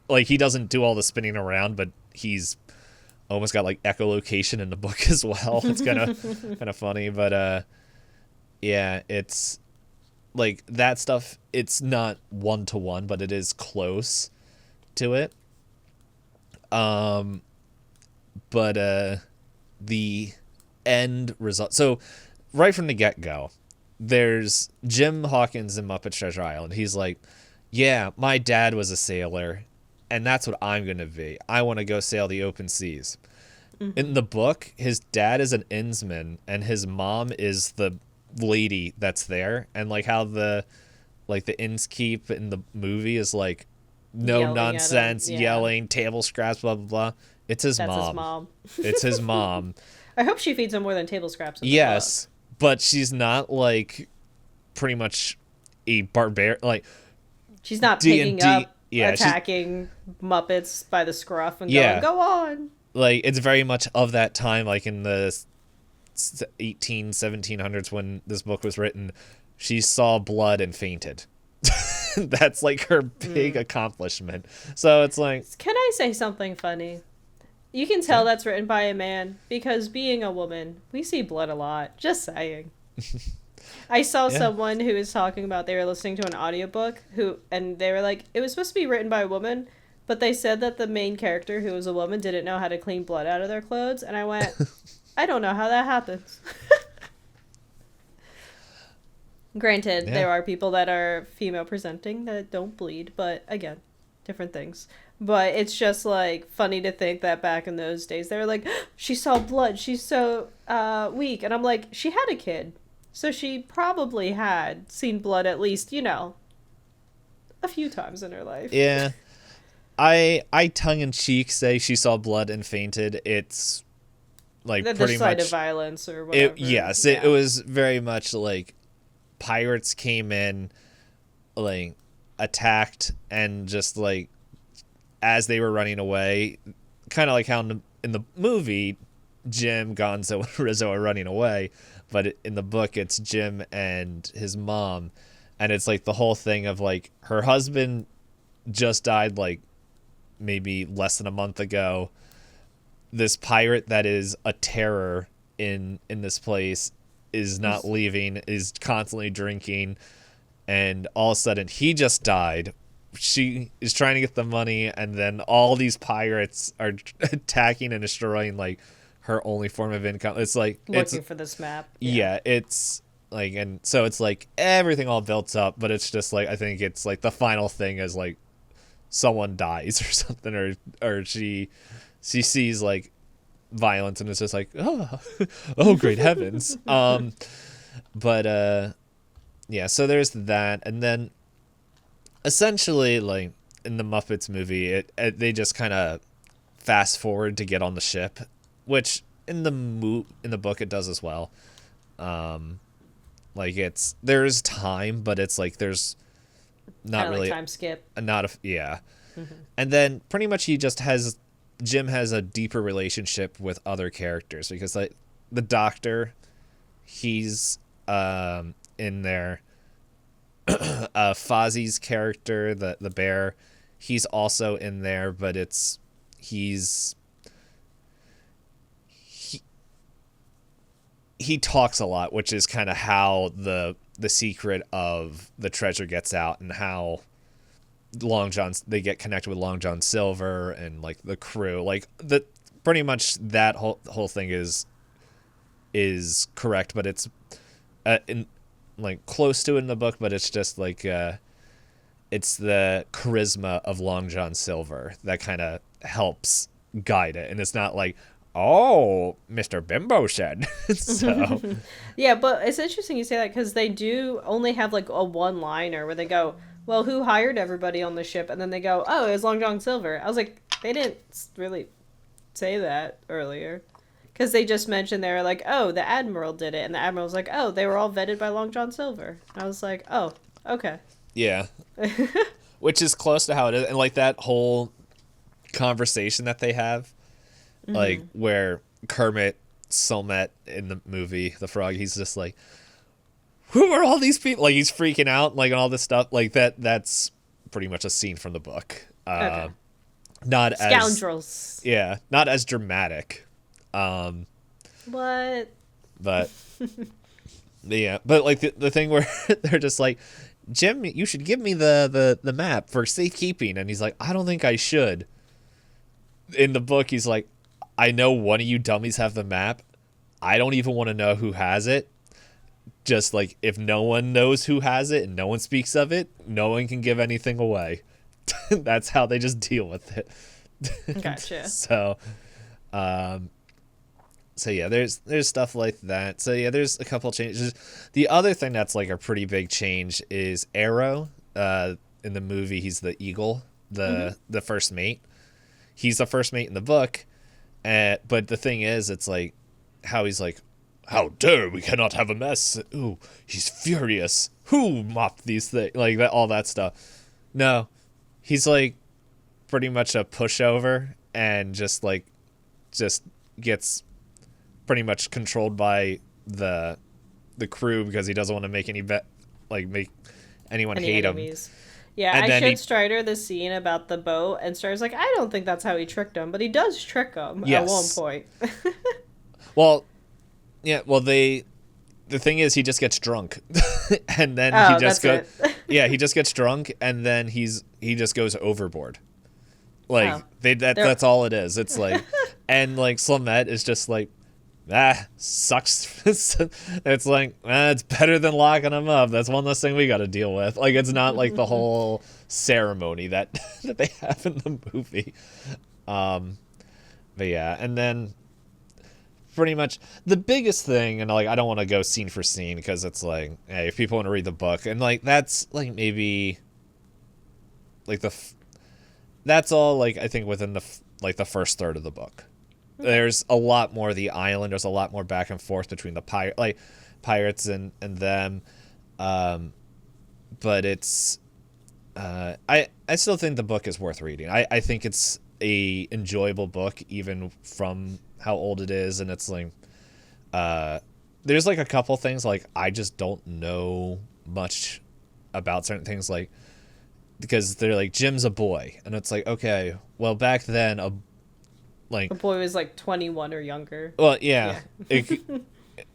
like, he doesn't do all the spinning around, but he's almost got like echolocation in the book as well. It's kind of funny, but yeah, it's like that stuff. It's not 1-to-1, but it is close to it. But the end result. So right from the get-go, there's Jim Hawkins in Muppet Treasure Island. He's like, yeah, my dad was a sailor, and that's what I'm going to be. I want to go sail the open seas. Mm-hmm. In the book, his dad is an innsman, and his mom is the lady that's there. And like how the innskeep in the movie is like, no Yelling nonsense, yelling, table scraps, blah, blah, blah. It's his That's mom. his mom. It's his mom. I hope she feeds him more than table scraps in the Yes, book. but she's not like pretty much a barbarian. Like, she's not D&D, picking up, attacking Muppets by the scruff and going, go on. Like, it's very much of that time, like in the 1700s when this book was written. She saw blood and fainted. That's like her big accomplishment. So it's like, can I say something funny? You can tell that's written by a man because being a woman, we see blood a lot. Just saying. I saw someone who was talking about they were listening to an audiobook and they were like, it was supposed to be written by a woman, but they said that the main character, who was a woman, didn't know how to clean blood out of their clothes. And I went, I don't know how that happens. Granted, there are people that are female presenting that don't bleed, but again, different things. But it's just like funny to think that back in those days they were like, she saw blood, she's so weak. And I'm like, she had a kid, so she probably had seen blood at least, a few times in her life. Yeah. I tongue-in-cheek say she saw blood and fainted. It's like the pretty side much of violence or whatever. It was very much like pirates came in, like attacked, and just like as they were running away, kind of like how in the movie Jim, Gonzo, and Rizzo are running away, but in the book it's Jim and his mom, and it's like the whole thing of like her husband just died like maybe less than a month ago. This pirate that is a terror in this place is not leaving, is constantly drinking, and all of a sudden he just died. She is trying to get the money, and then all these pirates are attacking and destroying like her only form of income. It's like looking for this map. Yeah, it's like, and so it's like everything all built up, but it's just like I think it's like the final thing is like someone dies or something, or she sees like violence and it's just like, oh great heavens. But yeah, so there's that, and then essentially like in the Muppets movie they just kind of fast forward to get on the ship, which in the book it does as well. Like there's time, but it's like there's not really like time skip. Mm-hmm. And then pretty much Jim has a deeper relationship with other characters, because like the doctor, he's in there. Fozzie's character, the bear, he's also in there, but he talks a lot, which is kind of how the secret of the treasure gets out, and how they get connected with Long John Silver and like the crew, like pretty much that whole thing is correct, but it's in like close to it in the book, but it's just like it's the charisma of Long John Silver that kind of helps guide it, and it's not like, oh, Mr. Bimbo said. So yeah, but it's interesting you say that, because they do only have like a one-liner where they go, well, who hired everybody on the ship? And then they go, oh, it was Long John Silver. I was like, they didn't really say that earlier. Because they just mentioned, they were like, oh, the Admiral did it. And the Admiral was like, oh, they were all vetted by Long John Silver. And I was like, oh, okay. Yeah. Which is close to how it is. And like that whole conversation that they have, like where Kermit Silmet in the movie The Frog, he's just like, who are all these people? Like, he's freaking out, like, and all this stuff like that. That's pretty much a scene from the book. Okay. Not Scoundrels. not as dramatic. What? But yeah, but like the thing where they're just like, Jim, you should give me the map for safekeeping, and he's like, I don't think I should. In the book, he's like, I know one of you dummies have the map. I don't even want to know who has it. Just like, if no one knows who has it and no one speaks of it, no one can give anything away. That's how they just deal with it. Gotcha. So yeah, there's stuff like that. So yeah, there's a couple changes. The other thing that's like a pretty big change is Arrow. In the movie, he's the eagle, the first mate. He's the first mate in the book, but the thing is, it's like how he's like, how dare we cannot have a mess? Ooh, he's furious. Who mopped these things? Like that, all that stuff. No, he's like pretty much a pushover and just gets pretty much controlled by the crew because he doesn't want to make make anyone hate enemies. him. Yeah, And I then showed Strider the scene about the boat, and Strider's like, I don't think that's how he tricked him, but he does trick him at one point. Well, yeah, well, the thing is, he just gets drunk, and then he just goes. Yeah, he just gets drunk, and then he just goes overboard. Like that's all it is. It's like, and like Slamet is just like, sucks. It's like, it's better than locking him up. That's one less thing we got to deal with. Like, it's not like the whole ceremony that they have in the movie. But yeah, and then pretty much the biggest thing, and like I don't want to go scene for scene because it's like, hey, if people want to read the book, and like that's like maybe like that's all like I think within the first third of the book. There's a lot more of the island. There's a lot more back and forth between the pirates and them. But it's I still think the book is worth reading. I think it's a enjoyable book even from how old it is, and it's like there's like a couple things like I just don't know much about certain things, like because they're like Jim's a boy, and it's like, okay, well back then a boy was like 21 or younger. Well, yeah.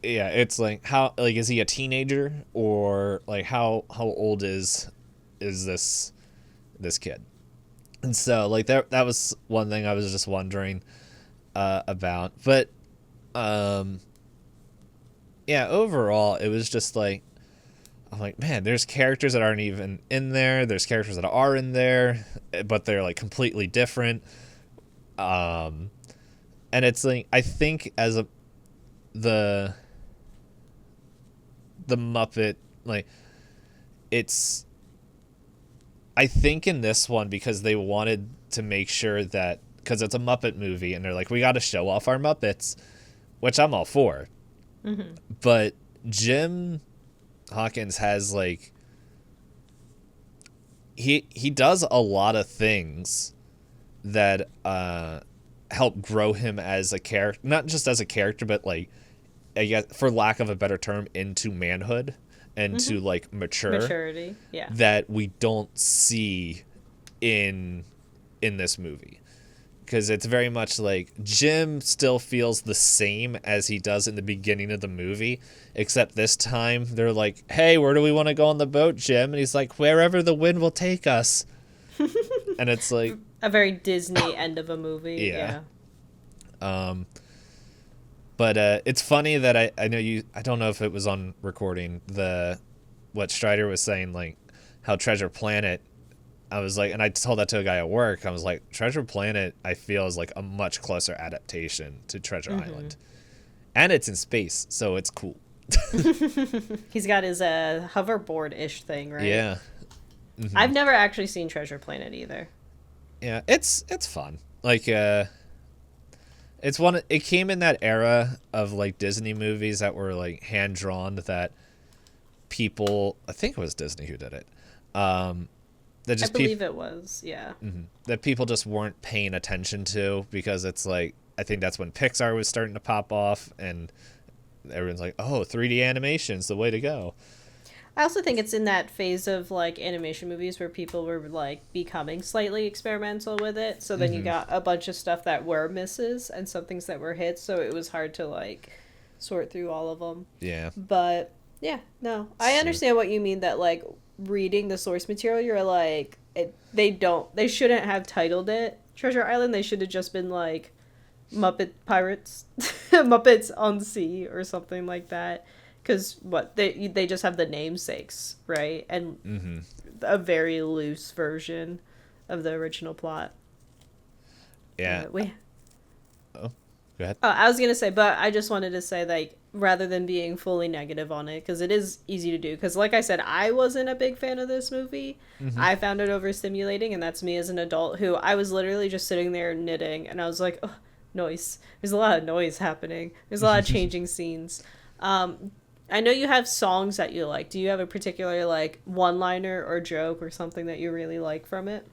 It's like how like is he a teenager or like how old is this kid? And so like that was one thing I was just wondering about. But yeah, overall it was just like I'm like, man, there's characters that aren't even in there. There's characters that are in there, but they're like completely different. And it's like I think as the Muppet, like it's I think in this one because they wanted to make sure that because it's a Muppet movie and they're like, we got to show off our Muppets, which I'm all for. Mm-hmm. But Jim Hawkins has like he does a lot of things that help grow him as a character, not just as a character, but like I guess for lack of a better term, into manhood and to like maturity, yeah, that we don't see in this movie. Because it's very much like Jim still feels the same as he does in the beginning of the movie, except this time they're like, hey, where do we want to go on the boat, Jim? And he's like, wherever the wind will take us. And it's like a very Disney end of a movie. Yeah. But it's funny that I know you, I don't know if it was on recording, what Strider was saying, like how Treasure Planet, I was like, and I told that to a guy at work, I was like, Treasure Planet, I feel is like a much closer adaptation to Treasure Island. And it's in space, so it's cool. He's got his hoverboard-ish thing, right? Yeah. Mm-hmm. I've never actually seen Treasure Planet either. Yeah, it's fun. Like, it's it came in that era of like Disney movies that were like hand-drawn that people, I think it was Disney who did it, that just I believe it was, yeah. That people just weren't paying attention to because it's like I think that's when Pixar was starting to pop off, and everyone's like, oh, 3D animation's the way to go. I also think it's in that phase of like animation movies where people were like becoming slightly experimental with it. So then you got a bunch of stuff that were misses and some things that were hits. So it was hard to like sort through all of them. Yeah. But yeah, no, I understand what you mean that like reading the source material, you're like, they shouldn't have titled it Treasure Island. They should have just been like Muppet Pirates, Muppets on Sea or something like that. Because they just have the namesakes, right? And a very loose version of the original plot. Yeah. Oh, go ahead. Oh, I was gonna say, but I just wanted to say, like, rather than being fully negative on it, because it is easy to do. Because, like I said, I wasn't a big fan of this movie. I found it overstimulating, and that's me as an adult who I was literally just sitting there knitting, and I was like, oh, noise. There's a lot of noise happening. There's a lot of changing scenes. I know you have songs that you like. Do you have a particular like one-liner or joke or something that you really like from it?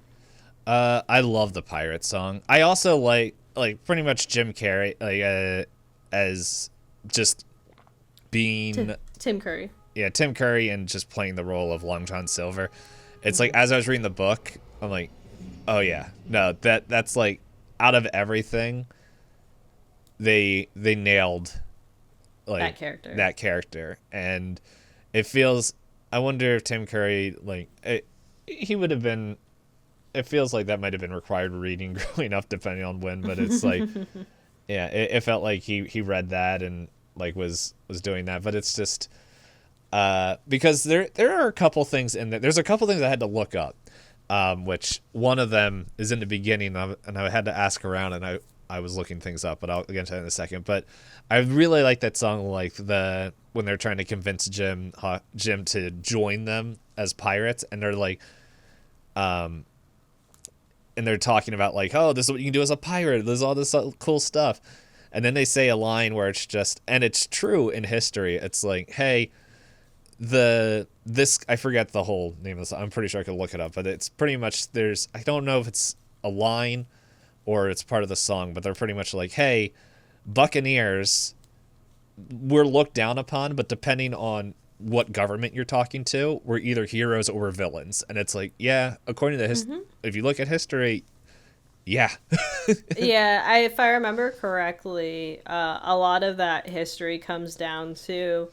I love the pirate song. I also like pretty much Jim Carrey as just being Tim Curry. Yeah, Tim Curry and just playing the role of Long John Silver. It's like as I was reading the book, I'm like, oh yeah, no, that's like out of everything, they nailed like that character, and it feels, I wonder if Tim Curry he would have been, it feels like that might have been required reading growing up depending on when, but it's like yeah, it felt like he read that and like was doing that, but it's just because there are a couple things in there. There's a couple things I had to look up, which one of them is in the beginning and I had to ask around, and I was looking things up, but I'll get into that in a second. But I really like that song, like when they're trying to convince Jim to join them as pirates, and they're like, and they're talking about like, oh, this is what you can do as a pirate. There's all this cool stuff, and then they say a line where it's just, and it's true in history. It's like, hey, I forget the whole name of the song. I'm pretty sure I could look it up, but it's pretty much I don't know if it's a line or it's part of the song, but they're pretty much like, hey, Buccaneers, we're looked down upon, but depending on what government you're talking to, we're either heroes or we're villains. And it's like, yeah, according to if you look at history, yeah. Yeah, if I remember correctly, a lot of that history comes down to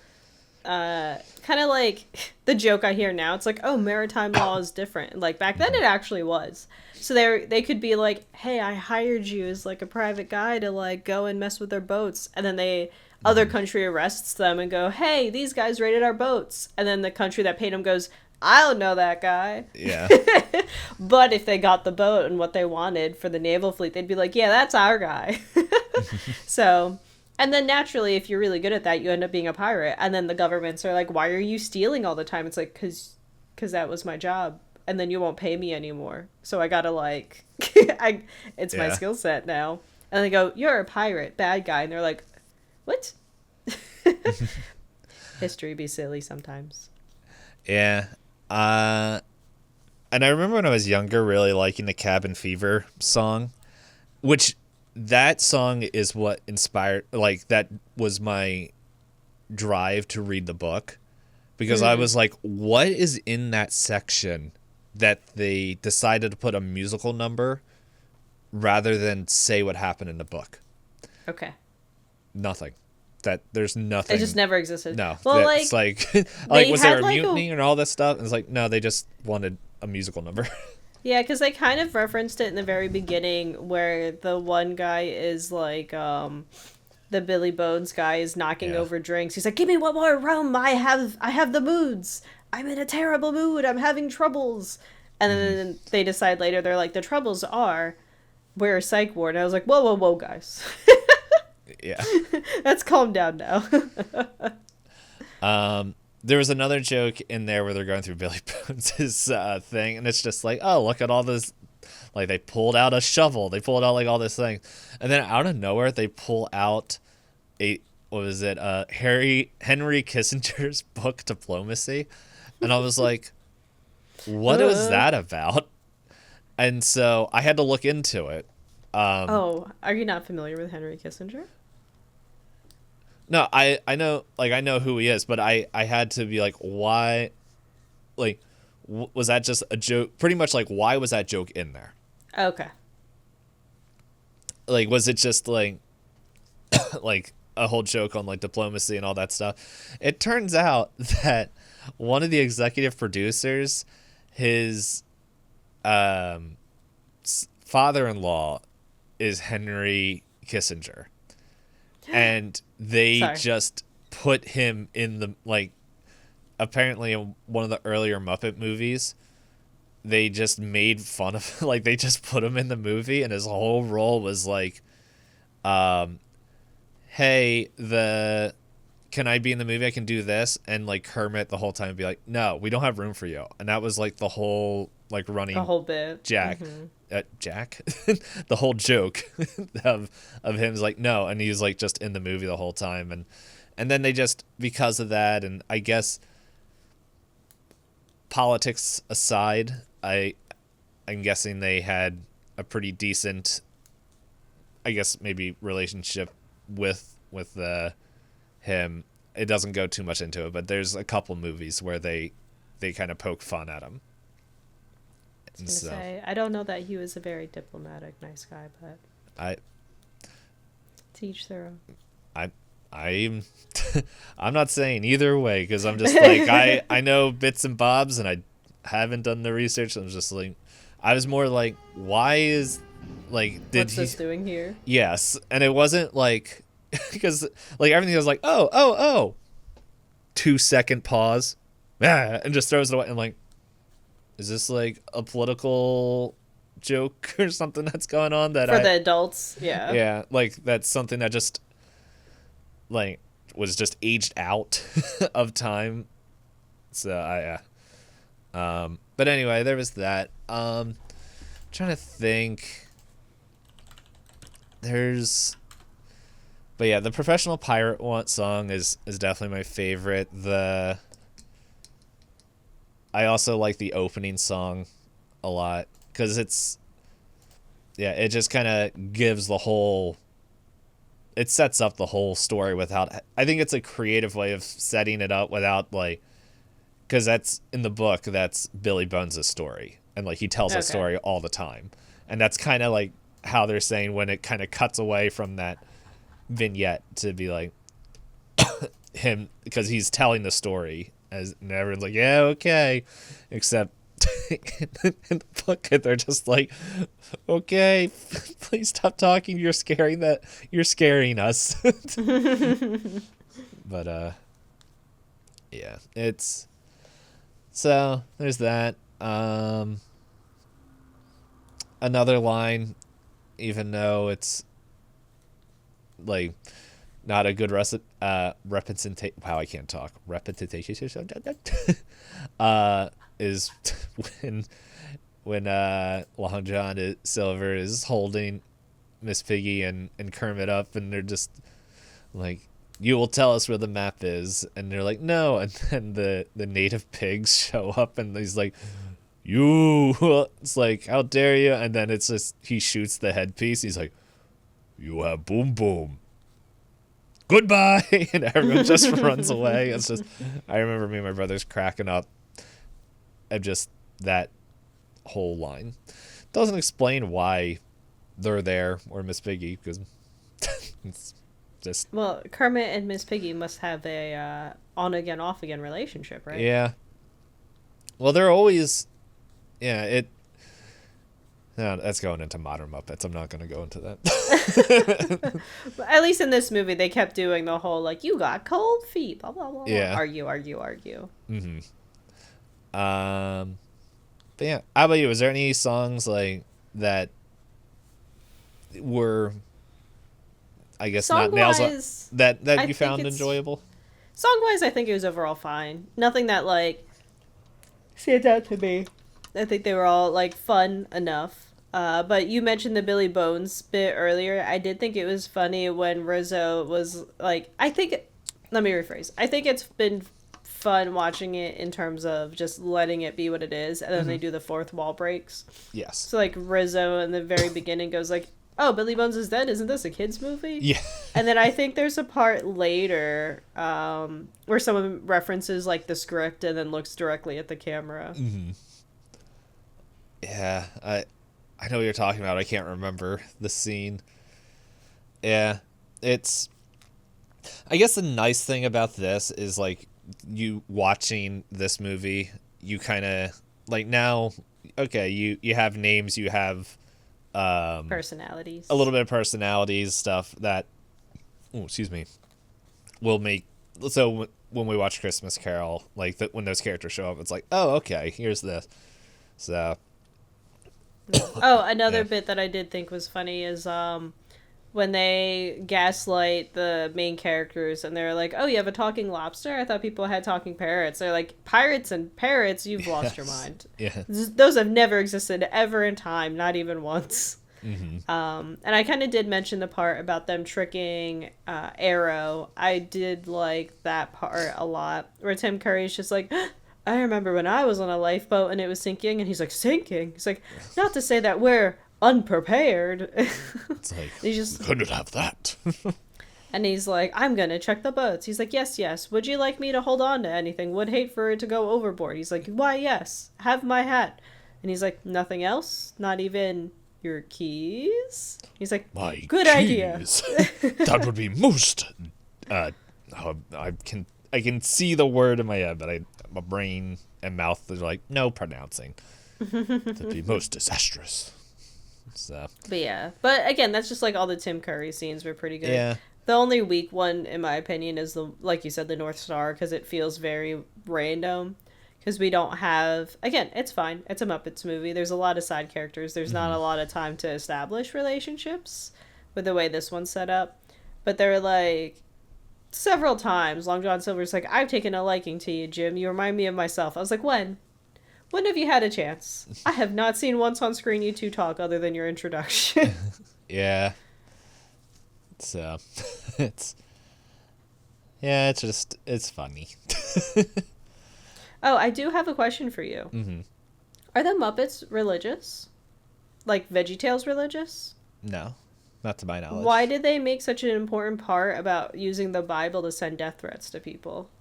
kind of like the joke I hear now. It's like, oh, maritime law is different. Like back then it actually was. So they could be like, hey, I hired you as like a private guy to like go and mess with their boats, and then other country arrests them and go, hey, these guys raided our boats, and then the country that paid them goes, I don't know that guy. Yeah. But if they got the boat and what they wanted for the naval fleet, they'd be like, yeah, that's our guy. So, and then naturally, if you're really good at that, you end up being a pirate, and then the governments are like, why are you stealing all the time? It's like, because that was my job. And then you won't pay me anymore. So I gotta like, it's my skill set now. And they go, you're a pirate, bad guy. And they're like, what? History be silly sometimes. Yeah. And I remember when I was younger really liking the Cabin Fever song, which that song is what inspired, like that was my drive to read the book. Because I was like, what is in that section that they decided to put a musical number rather than say what happened in the book? Okay. Nothing. There's nothing. It just never existed. No. Well, it's like was there a mutiny and all this stuff? And it's like, no, they just wanted a musical number. Yeah, because they kind of referenced it in the very beginning where the one guy is like, the Billy Bones guy is knocking over drinks. He's like, give me one more rum. I have the moods. I'm in a terrible mood. I'm having troubles. And then they decide later, they're like, the troubles are, we're a psych ward. And I was like, whoa, whoa, whoa, guys. Yeah. Let's calm down now. There was another joke in there where they're going through Billy Bones' thing, and it's just like, oh, look at all this. Like, they pulled out a shovel. They pulled out, like, all this thing. And then out of nowhere, they pull out Henry Kissinger's book, Diplomacy. And I was like, what was that about? And so I had to look into it. Oh, are you not familiar with Henry Kissinger? No, I know, like, I know who he is, but I had to be like, why, like, was that just a joke? Pretty much, like, why was that joke in there? Okay. Like, was it just like like a whole joke on like diplomacy and all that stuff? It turns out that one of the executive producers, his father-in-law is Henry Kissinger, and they Sorry. just put him in the, like, apparently in one of the earlier Muppet movies, they just made fun of like they just put him in the movie, and his whole role was like, hey, the can I be in the movie? I can do this. And like Kermit the whole time would be like, no, we don't have room for you. And that was like the whole like The running whole bit. Jack. Mm-hmm. Jack? The whole joke of him is like, no. And he was like just in the movie the whole time. And then they just, because of that, and I guess politics aside, I'm guessing they had a pretty decent, I guess maybe relationship with him. It doesn't go too much into it, but there's a couple movies where they kind of poke fun at him. I was gonna say, I don't know that he was a very diplomatic, nice guy, but I to each their own. I'm I'm not saying either way, because I'm just like, I know bits and bobs, and I haven't done the research. I'm just like, I was more like, why is, like, did What's this doing here? Yes, and it wasn't like, because like everything was like, oh, 2-second pause, and just throws it away. I'm like, is this like a political joke or something that's going on that for the adults? Yeah. Yeah, like that's something that just like was just aged out of time. So but anyway, there was that. Trying to think. But yeah, the Professional Pirate song is definitely my favorite. I also like the opening song a lot, because it just kind of gives the whole, it sets up the whole story without, I think it's a creative way of setting it up without, like, because that's in the book, that's Billy Bones' story, and like he tells a story all the time, and that's kind of like how they're saying when it kind of cuts away from that vignette to be like him, because he's telling the story, and everyone's like, yeah, okay, except in the book they're just like, okay, please stop talking, you're scaring us. But yeah, it's, so there's that. Another line, even though it's like not a good representation. Wow, I can't talk. Representation. Is when Long John Silver is holding Miss Piggy and Kermit up, and they're just like, you will tell us where the map is, and they're like, no, and then the native pigs show up, and he's like, you, it's like, how dare you, and then it's just, he shoots the headpiece, he's like, you have boom boom, goodbye, and everyone just runs away. It's just, I remember me and my brothers cracking up at just that whole line. Doesn't explain why they're there, or Miss Piggy, because it's just, well, Kermit and Miss Piggy must have a on again, off again relationship, right? yeah. Well, they're always, yeah. No, that's going into Modern Muppets. I'm not going to go into that. At least in this movie, they kept doing the whole like, you got cold feet, blah blah blah. Yeah. Argue. Mm-hmm. But yeah, how about you? Was there any songs like that were, I guess, not nails that you found enjoyable? Song-wise, I think it was overall fine. Nothing that like stands out to me. I think they were all like fun enough. But you mentioned the Billy Bones bit earlier. I did think it was funny when Rizzo was like, let me rephrase. I think it's been fun watching it in terms of just letting it be what it is, and then they do the fourth wall breaks. Yes. So like Rizzo in the very beginning goes like, oh, Billy Bones is Dead, isn't this a kid's movie? Yeah. And then I think there's a part later where someone references like the script and then looks directly at the camera. Mm-hmm. Yeah, I know what you're talking about. I can't remember the scene. Yeah, it's. I guess the nice thing about this is like you watching this movie, you kind of like now. Okay, you have names, you have Personalities. a little bit of personalities, stuff that. Oh, excuse me. Will make so when we watch Christmas Carol, like when those characters show up, it's like, oh, okay, here's this. So. Oh, another Yeah. bit that I did think was funny is when they gaslight the main characters and they're like, "Oh, you have a talking lobster? I thought people had talking parrots." They're like, "Pirates and parrots? You've lost your mind. Yeah. Those have never existed ever in time, not even once." Mm-hmm. And I kind of did mention the part about them tricking Arrow. I did like that part a lot, where Tim Curry's just like, I remember when I was on a lifeboat and it was sinking, and he's like, sinking? He's like, not to say that we're unprepared. It's like, he's just, couldn't have that. and he's like, I'm gonna check the boats. He's like, yes, yes. Would you like me to hold on to anything? Would hate for it to go overboard. He's like, why, yes. Have my hat. And he's like, nothing else? Not even your keys? He's like, My good keys. idea. That would be most. I can see the word in my head, but my brain and mouth is like no pronouncing. That'd be most disastrous. So. But yeah, but again, that's just like all the Tim Curry scenes were pretty good. Yeah. The only weak one, in my opinion, is the like you said, the North Star, because it feels very random. Because we don't have, again, it's fine. It's a Muppets movie. There's a lot of side characters. There's not a lot of time to establish relationships with the way this one's set up. But they're like, several times, Long John Silver's like, I've taken a liking to you, Jim. You remind me of myself. I was like, when? When have you had a chance? I have not seen once on screen you two talk other than your introduction. Yeah. So, it's. Yeah, it's funny. Oh, I do have a question for you. Mm-hmm. Are the Muppets religious? Like VeggieTales religious? No, not to my knowledge. Why did they make such an important part about using the Bible to send death threats to people?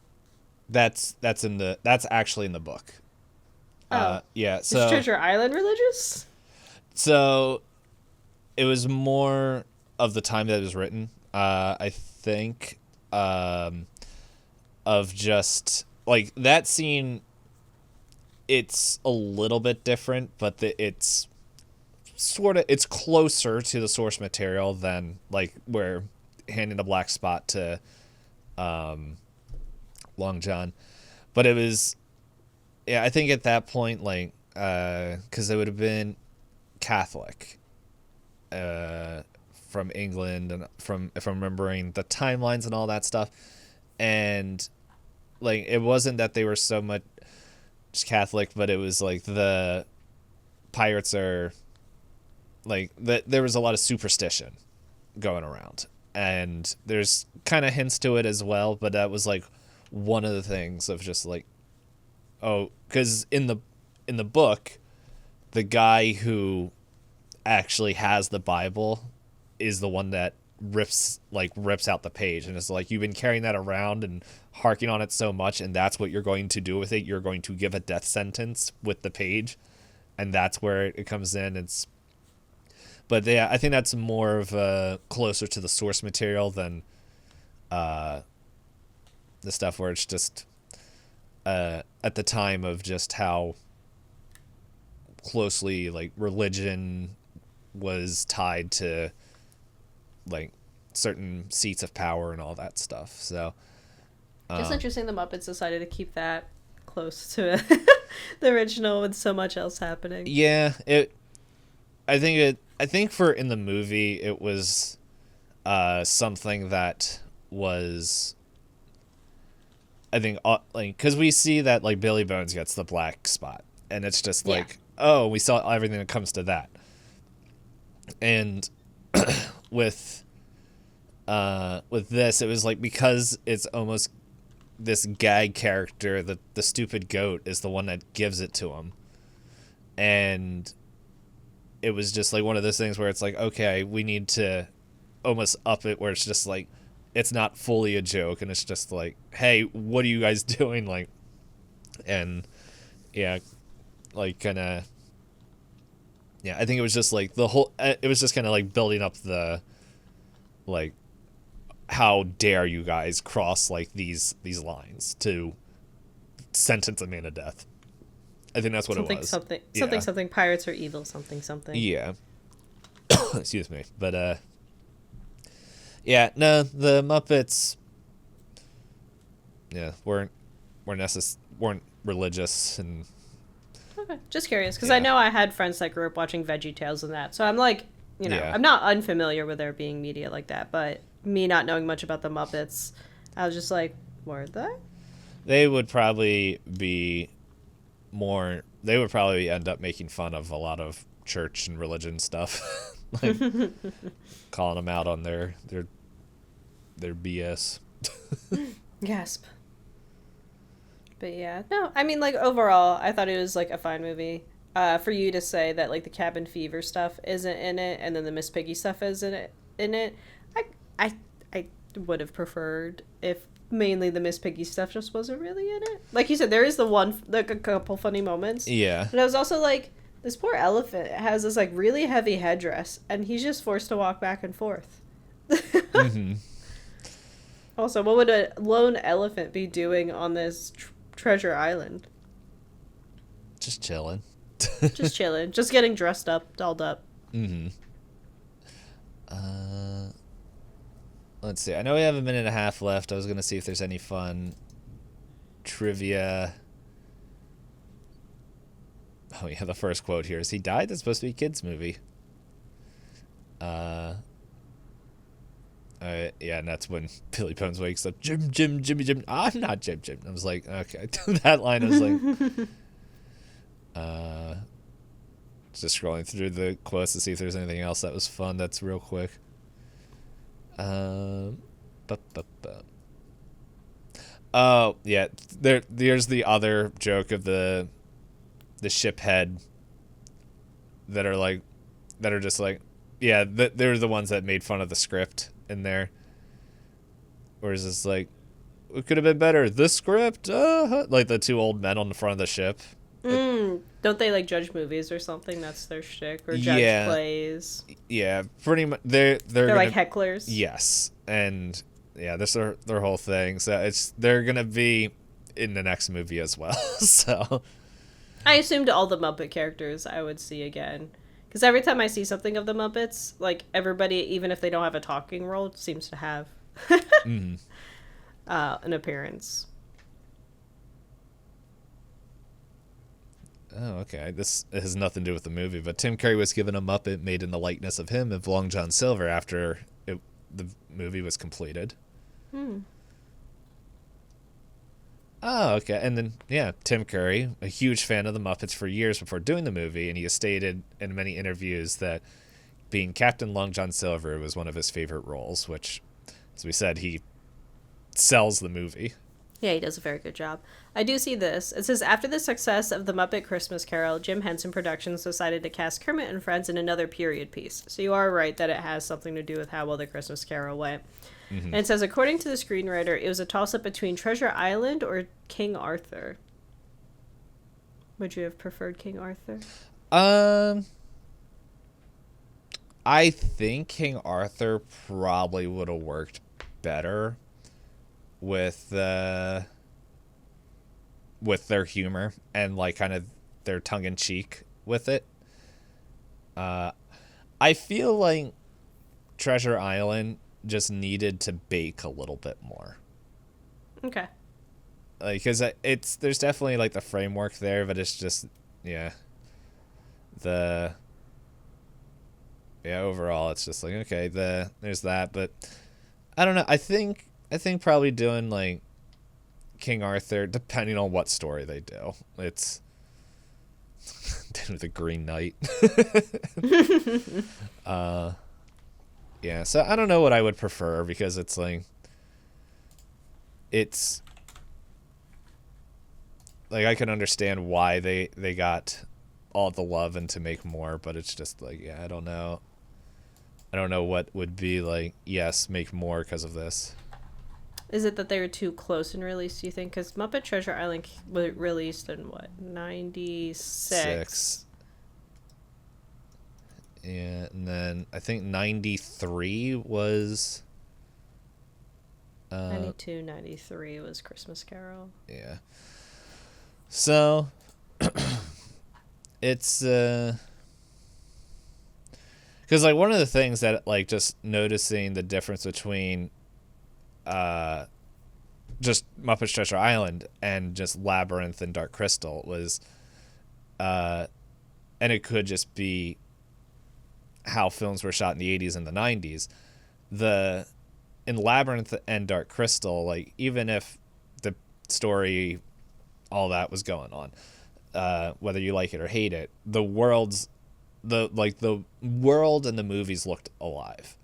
That's actually in the book. Oh. Yeah. So Is Treasure Island religious? So it was more of the time that it was written. I think of just like that scene. It's a little bit different, but it's it's closer to the source material than like where handing the black spot to Long John. But it was, yeah, I think at that point, like, because it would have been Catholic from England, and from, if I'm remembering the timelines and all that stuff. And like, it wasn't that they were so much Catholic, but it was like the pirates are like that. There was a lot of superstition going around, and there's kind of hints to it as well. But that was like one of the things of just like, oh, because in the book, the guy who actually has the Bible is the one that rips out the page, and it's like, you've been carrying that around and harking on it so much, and that's what you're going to do with it. You're going to give a death sentence with the page, and that's where it comes in. But yeah, I think that's more of closer to the source material than the stuff where it's just at the time of just how closely like religion was tied to like certain seats of power and all that stuff. So It's interesting the Muppets decided to keep that close to the original with so much else happening. Yeah, I think for in the movie it was something that was, I think, like, because we see that like Billy Bones gets the black spot, and it's just like, oh, we saw everything that comes to that. And with this, it was like, because it's almost this gag character, the stupid goat is the one that gives it to him, and it was just like one of those things where it's like, okay, we need to almost up it where it's just like it's not fully a joke and it's just like, hey, what are you guys doing? Like, and yeah, like kind of, yeah, I think it was just like the whole, it was just kind of like building up the, like, how dare you guys cross like these lines to sentence a man to death. I think that's what something, it was. Something, pirates are evil, something. Yeah. Excuse me. But, yeah, no, the Muppets, yeah, weren't religious and... Okay, just curious, because I know I had friends that grew up watching VeggieTales and that, so I'm like, I'm not unfamiliar with there being media like that, but me not knowing much about the Muppets, I was just like, were they? They would probably be more... They would probably end up making fun of a lot of church and religion stuff. Like, calling them out on their BS. Gasp. But yeah, no, I mean, like, overall, I thought it was, like, a fine movie. For you to say that, like, the cabin fever stuff isn't in it, and then the Miss Piggy stuff is in it, I would have preferred if mainly the Miss Piggy stuff just wasn't really in it. Like you said, there is a couple funny moments. Yeah. But I was also like, this poor elephant has this, like, really heavy headdress, and he's just forced to walk back and forth. Mm-hmm. Also, what would a lone elephant be doing on this treasure island? Just chilling. Just chilling. Just getting dressed up, dolled up. Mm-hmm. Let's see. I know we have a minute and a half left. I was going to see if there's any fun trivia. Oh, yeah, the first quote here is, he died? That's supposed to be a kid's movie. Yeah, and that's when Billy Bones wakes up. Jim. I'm not Jim. I was like, okay. That line, I was like... just scrolling through the quotes to see if there's anything else that was fun that's real quick. Oh, yeah. There's the other joke of the ship head that are just like, yeah, they're the ones that made fun of the script in there. Whereas it's like, it could have been better. The script, like the two old men on the front of the ship. Don't they, like, judge movies or something? That's their shtick. Or judge plays. Yeah, pretty much. They're like hecklers. Yes, and yeah, that's their whole thing. So they're gonna be in the next movie as well. So I assumed all the Muppet characters I would see again, because every time I see something of the Muppets, like, everybody, even if they don't have a talking role, seems to have an appearance. Oh, okay. This has nothing to do with the movie, but Tim Curry was given a Muppet made in the likeness of him of Long John Silver after the movie was completed. Oh, okay. And then, yeah, Tim Curry, a huge fan of the Muppets for years before doing the movie, and he has stated in many interviews that being Captain Long John Silver was one of his favorite roles, which, as we said, he sells the movie. Yeah, he does a very good job. I do see this. It says, after the success of The Muppet Christmas Carol, Jim Henson Productions decided to cast Kermit and Friends in another period piece. So you are right that it has something to do with how well the Christmas Carol went. Mm-hmm. And it says, according to the screenwriter, it was a toss-up between Treasure Island or King Arthur. Would you have preferred King Arthur? I think King Arthur probably would have worked better with their humor and, like, kind of their tongue-in-cheek with it. I feel like Treasure Island just needed to bake a little bit more. Okay. Like, because there's definitely, like, the framework there, but it's just, yeah. Overall, it's just like, okay, there's that, but I don't know. I think probably doing, like, King Arthur, depending on what story they do. It's the Green Knight. Yeah, so I don't know what I would prefer, because it's like, I can understand why they got all the love and to make more, but it's just like, yeah, I don't know. I don't know what would be like, yes, make more because of this. Is it that they were too close in release, do you think? Because Muppet Treasure Island was released in, what, 96? 6. Yeah, and then I think 93 was... 92, 93 was Christmas Carol. Yeah. So, it's... Because, like, one of the things that, like, just noticing the difference between just Muppets Treasure Island and just Labyrinth and Dark Crystal was... and it could just be how films were shot in the 80s and the 90s. In Labyrinth and Dark Crystal, like, even if the story, all that was going on, whether you like it or hate it, the world and the movies looked alive.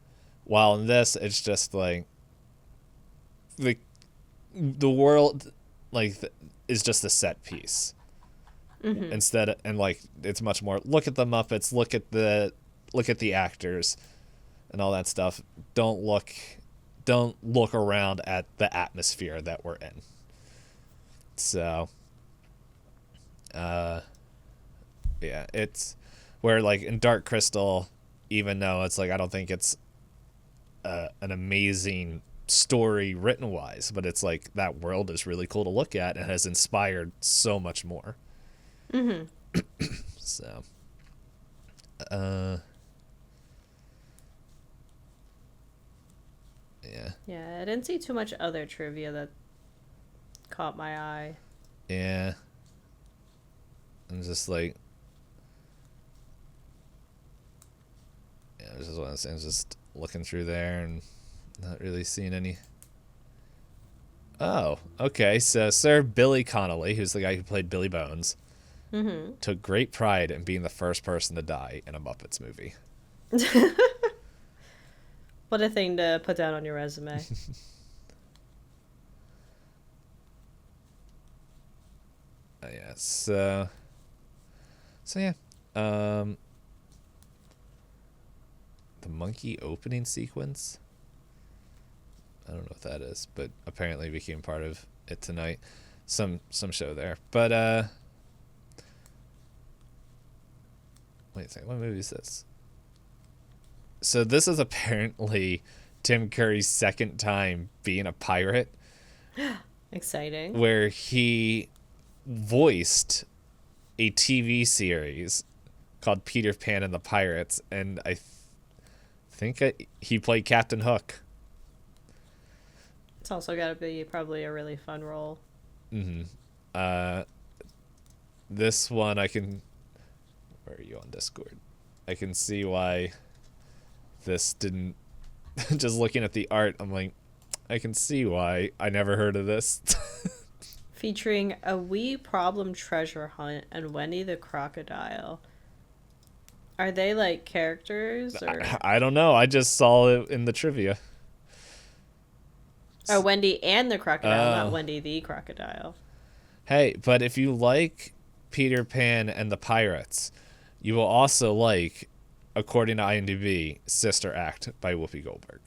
While in this, it's just like the world is just a set piece. Mm-hmm. And like it's much more, look at the Muppets, look at the actors and all that stuff. Don't look around at the atmosphere that we're in. So yeah, it's where, like, in Dark Crystal, even though it's like I don't think it's an amazing story written wise, but it's like that world is really cool to look at and has inspired so much more. Mm-hmm. So Yeah, I didn't see too much other trivia that caught my eye. Yeah. I'm just like, yeah, this is one of those things, just looking through there and not really seeing any. Oh, okay. So Sir Billy Connolly, who's the guy who played Billy Bones, took great pride in being the first person to die in a Muppets movie. What a thing to put down on your resume. Yeah. So yeah. The monkey opening sequence. I don't know what that is, but apparently became part of it tonight. Some show there. But wait a second, what movie is this? So this is apparently Tim Curry's second time being a pirate. Exciting. Where he voiced a TV series called Peter Pan and the Pirates, and I think he played Captain Hook. It's also got to be probably a really fun role. Mm-hmm. This one I can... Where are you on Discord? I can see why this didn't... Just looking at the art, I'm like, I can see why I never heard of this. Featuring a wee problem treasure hunt and Wendy the crocodile. Are they like characters? Or? I don't know. I just saw it in the trivia. Oh, Wendy and the crocodile, not Wendy the crocodile. Hey, but if you like Peter Pan and the Pirates, you will also like, according to IMDb, Sister Act by Whoopi Goldberg.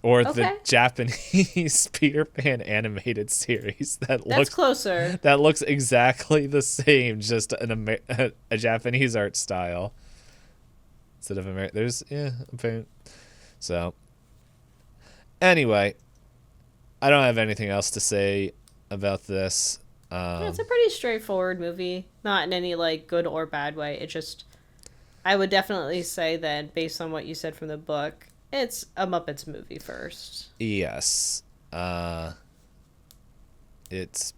Or the Japanese Peter Pan animated series that's closer. That looks exactly the same, just a Japanese art style instead of American. There's apparent. So anyway, I don't have anything else to say about this. It's a pretty straightforward movie, not in any like good or bad way. It just, I would definitely say that based on what you said from the book, it's a Muppets movie first. Yes. It's...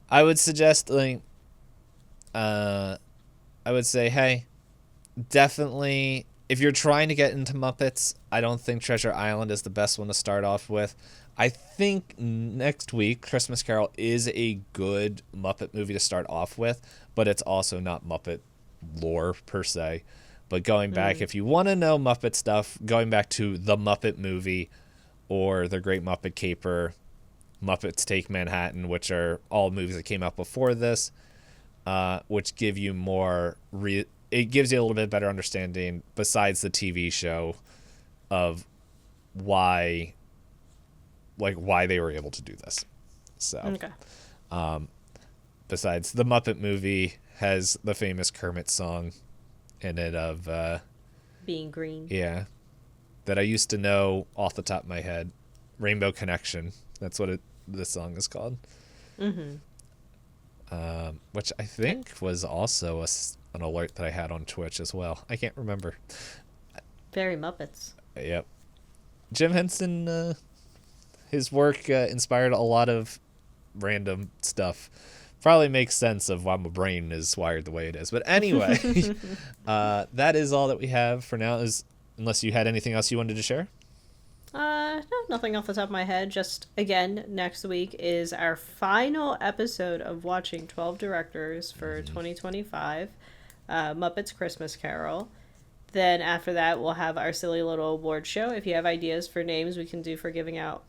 I would suggest, like... I would say, hey, definitely... If you're trying to get into Muppets, I don't think Treasure Island is the best one to start off with. I think next week, Christmas Carol is a good Muppet movie to start off with, but it's also not Muppet lore, per se. But going back, if you want to know Muppet stuff, going back to The Muppet Movie or The Great Muppet Caper, Muppets Take Manhattan, which are all movies that came out before this, which give you more. It gives you a little bit better understanding besides the TV show of why they were able to do this. So, Okay. Besides, the Muppet movie has the famous Kermit song in it of being green. Yeah, that I used to know off the top of my head. Rainbow Connection. That's what the song is called. Mm-hmm. Which I think was also an alert that I had on Twitch as well. I can't remember. Very Muppets. Yep. Jim Henson, his work inspired a lot of random stuff. Probably makes sense of why my brain is wired the way it is. But anyway, that is all that we have for now. Unless you had anything else you wanted to share? No, nothing off the top of my head. Just, again, next week is our final episode of watching 12 Directors for 2025, Muppets Christmas Carol. Then after that, we'll have our silly little award show. If you have ideas for names we can do for giving out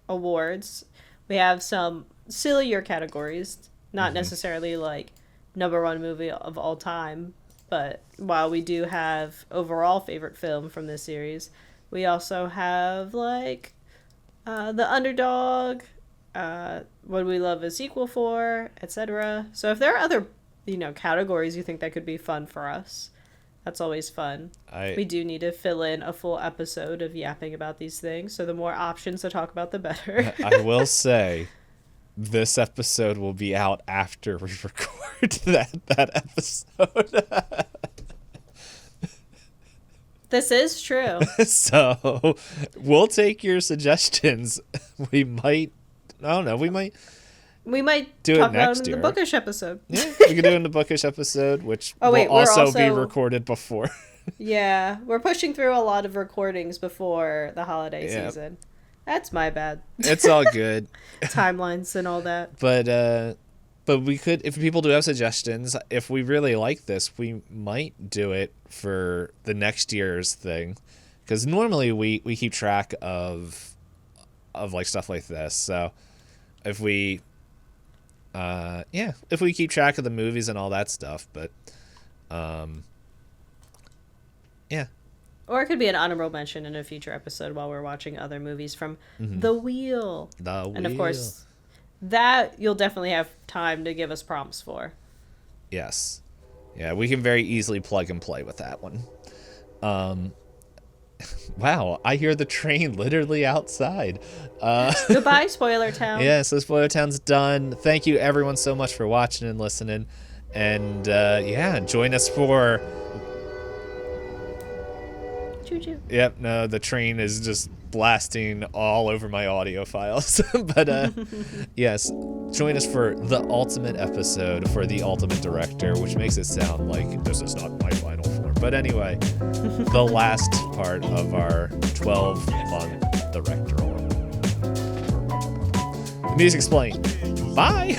awards, we have some sillier categories, not necessarily like #1 movie of all time, but while we do have overall favorite film from this series, we also have like the underdog, what we love a sequel for, etc. So if there are other categories you think that could be fun for us, that's always fun. We do need to fill in a full episode of yapping about these things, so the more options to talk about, the better. I will say, this episode will be out after we record that episode. This is true. So we'll take your suggestions. We might do talk it next about it in year. the Bookish episode. Yeah, we can do it in the Bookish episode, which will also be recorded before. Yeah, we're pushing through a lot of recordings before the holiday season. That's my bad. It's all good. Timelines and all that. But we could, if people do have suggestions, if we really like this, we might do it for the next year's thing. Because normally we keep track of like stuff like this. So if we keep track of the movies and all that stuff, but yeah. Or it could be an honorable mention in a future episode while we're watching other movies from The Wheel. And of course, that you'll definitely have time to give us prompts for. Yes. Yeah, we can very easily plug and play with that one. Wow, I hear the train literally outside. Goodbye, Spoiler Town. Yeah, so Spoiler Town's done. Thank you everyone so much for watching and listening. And join us for... Choo-choo. Yep, no, the train is just blasting all over my audio files. But yes, join us for the ultimate episode for the ultimate director, which makes it sound like this is not my final form. But anyway, the last part of our 12-month directorial. The music's playing. Bye!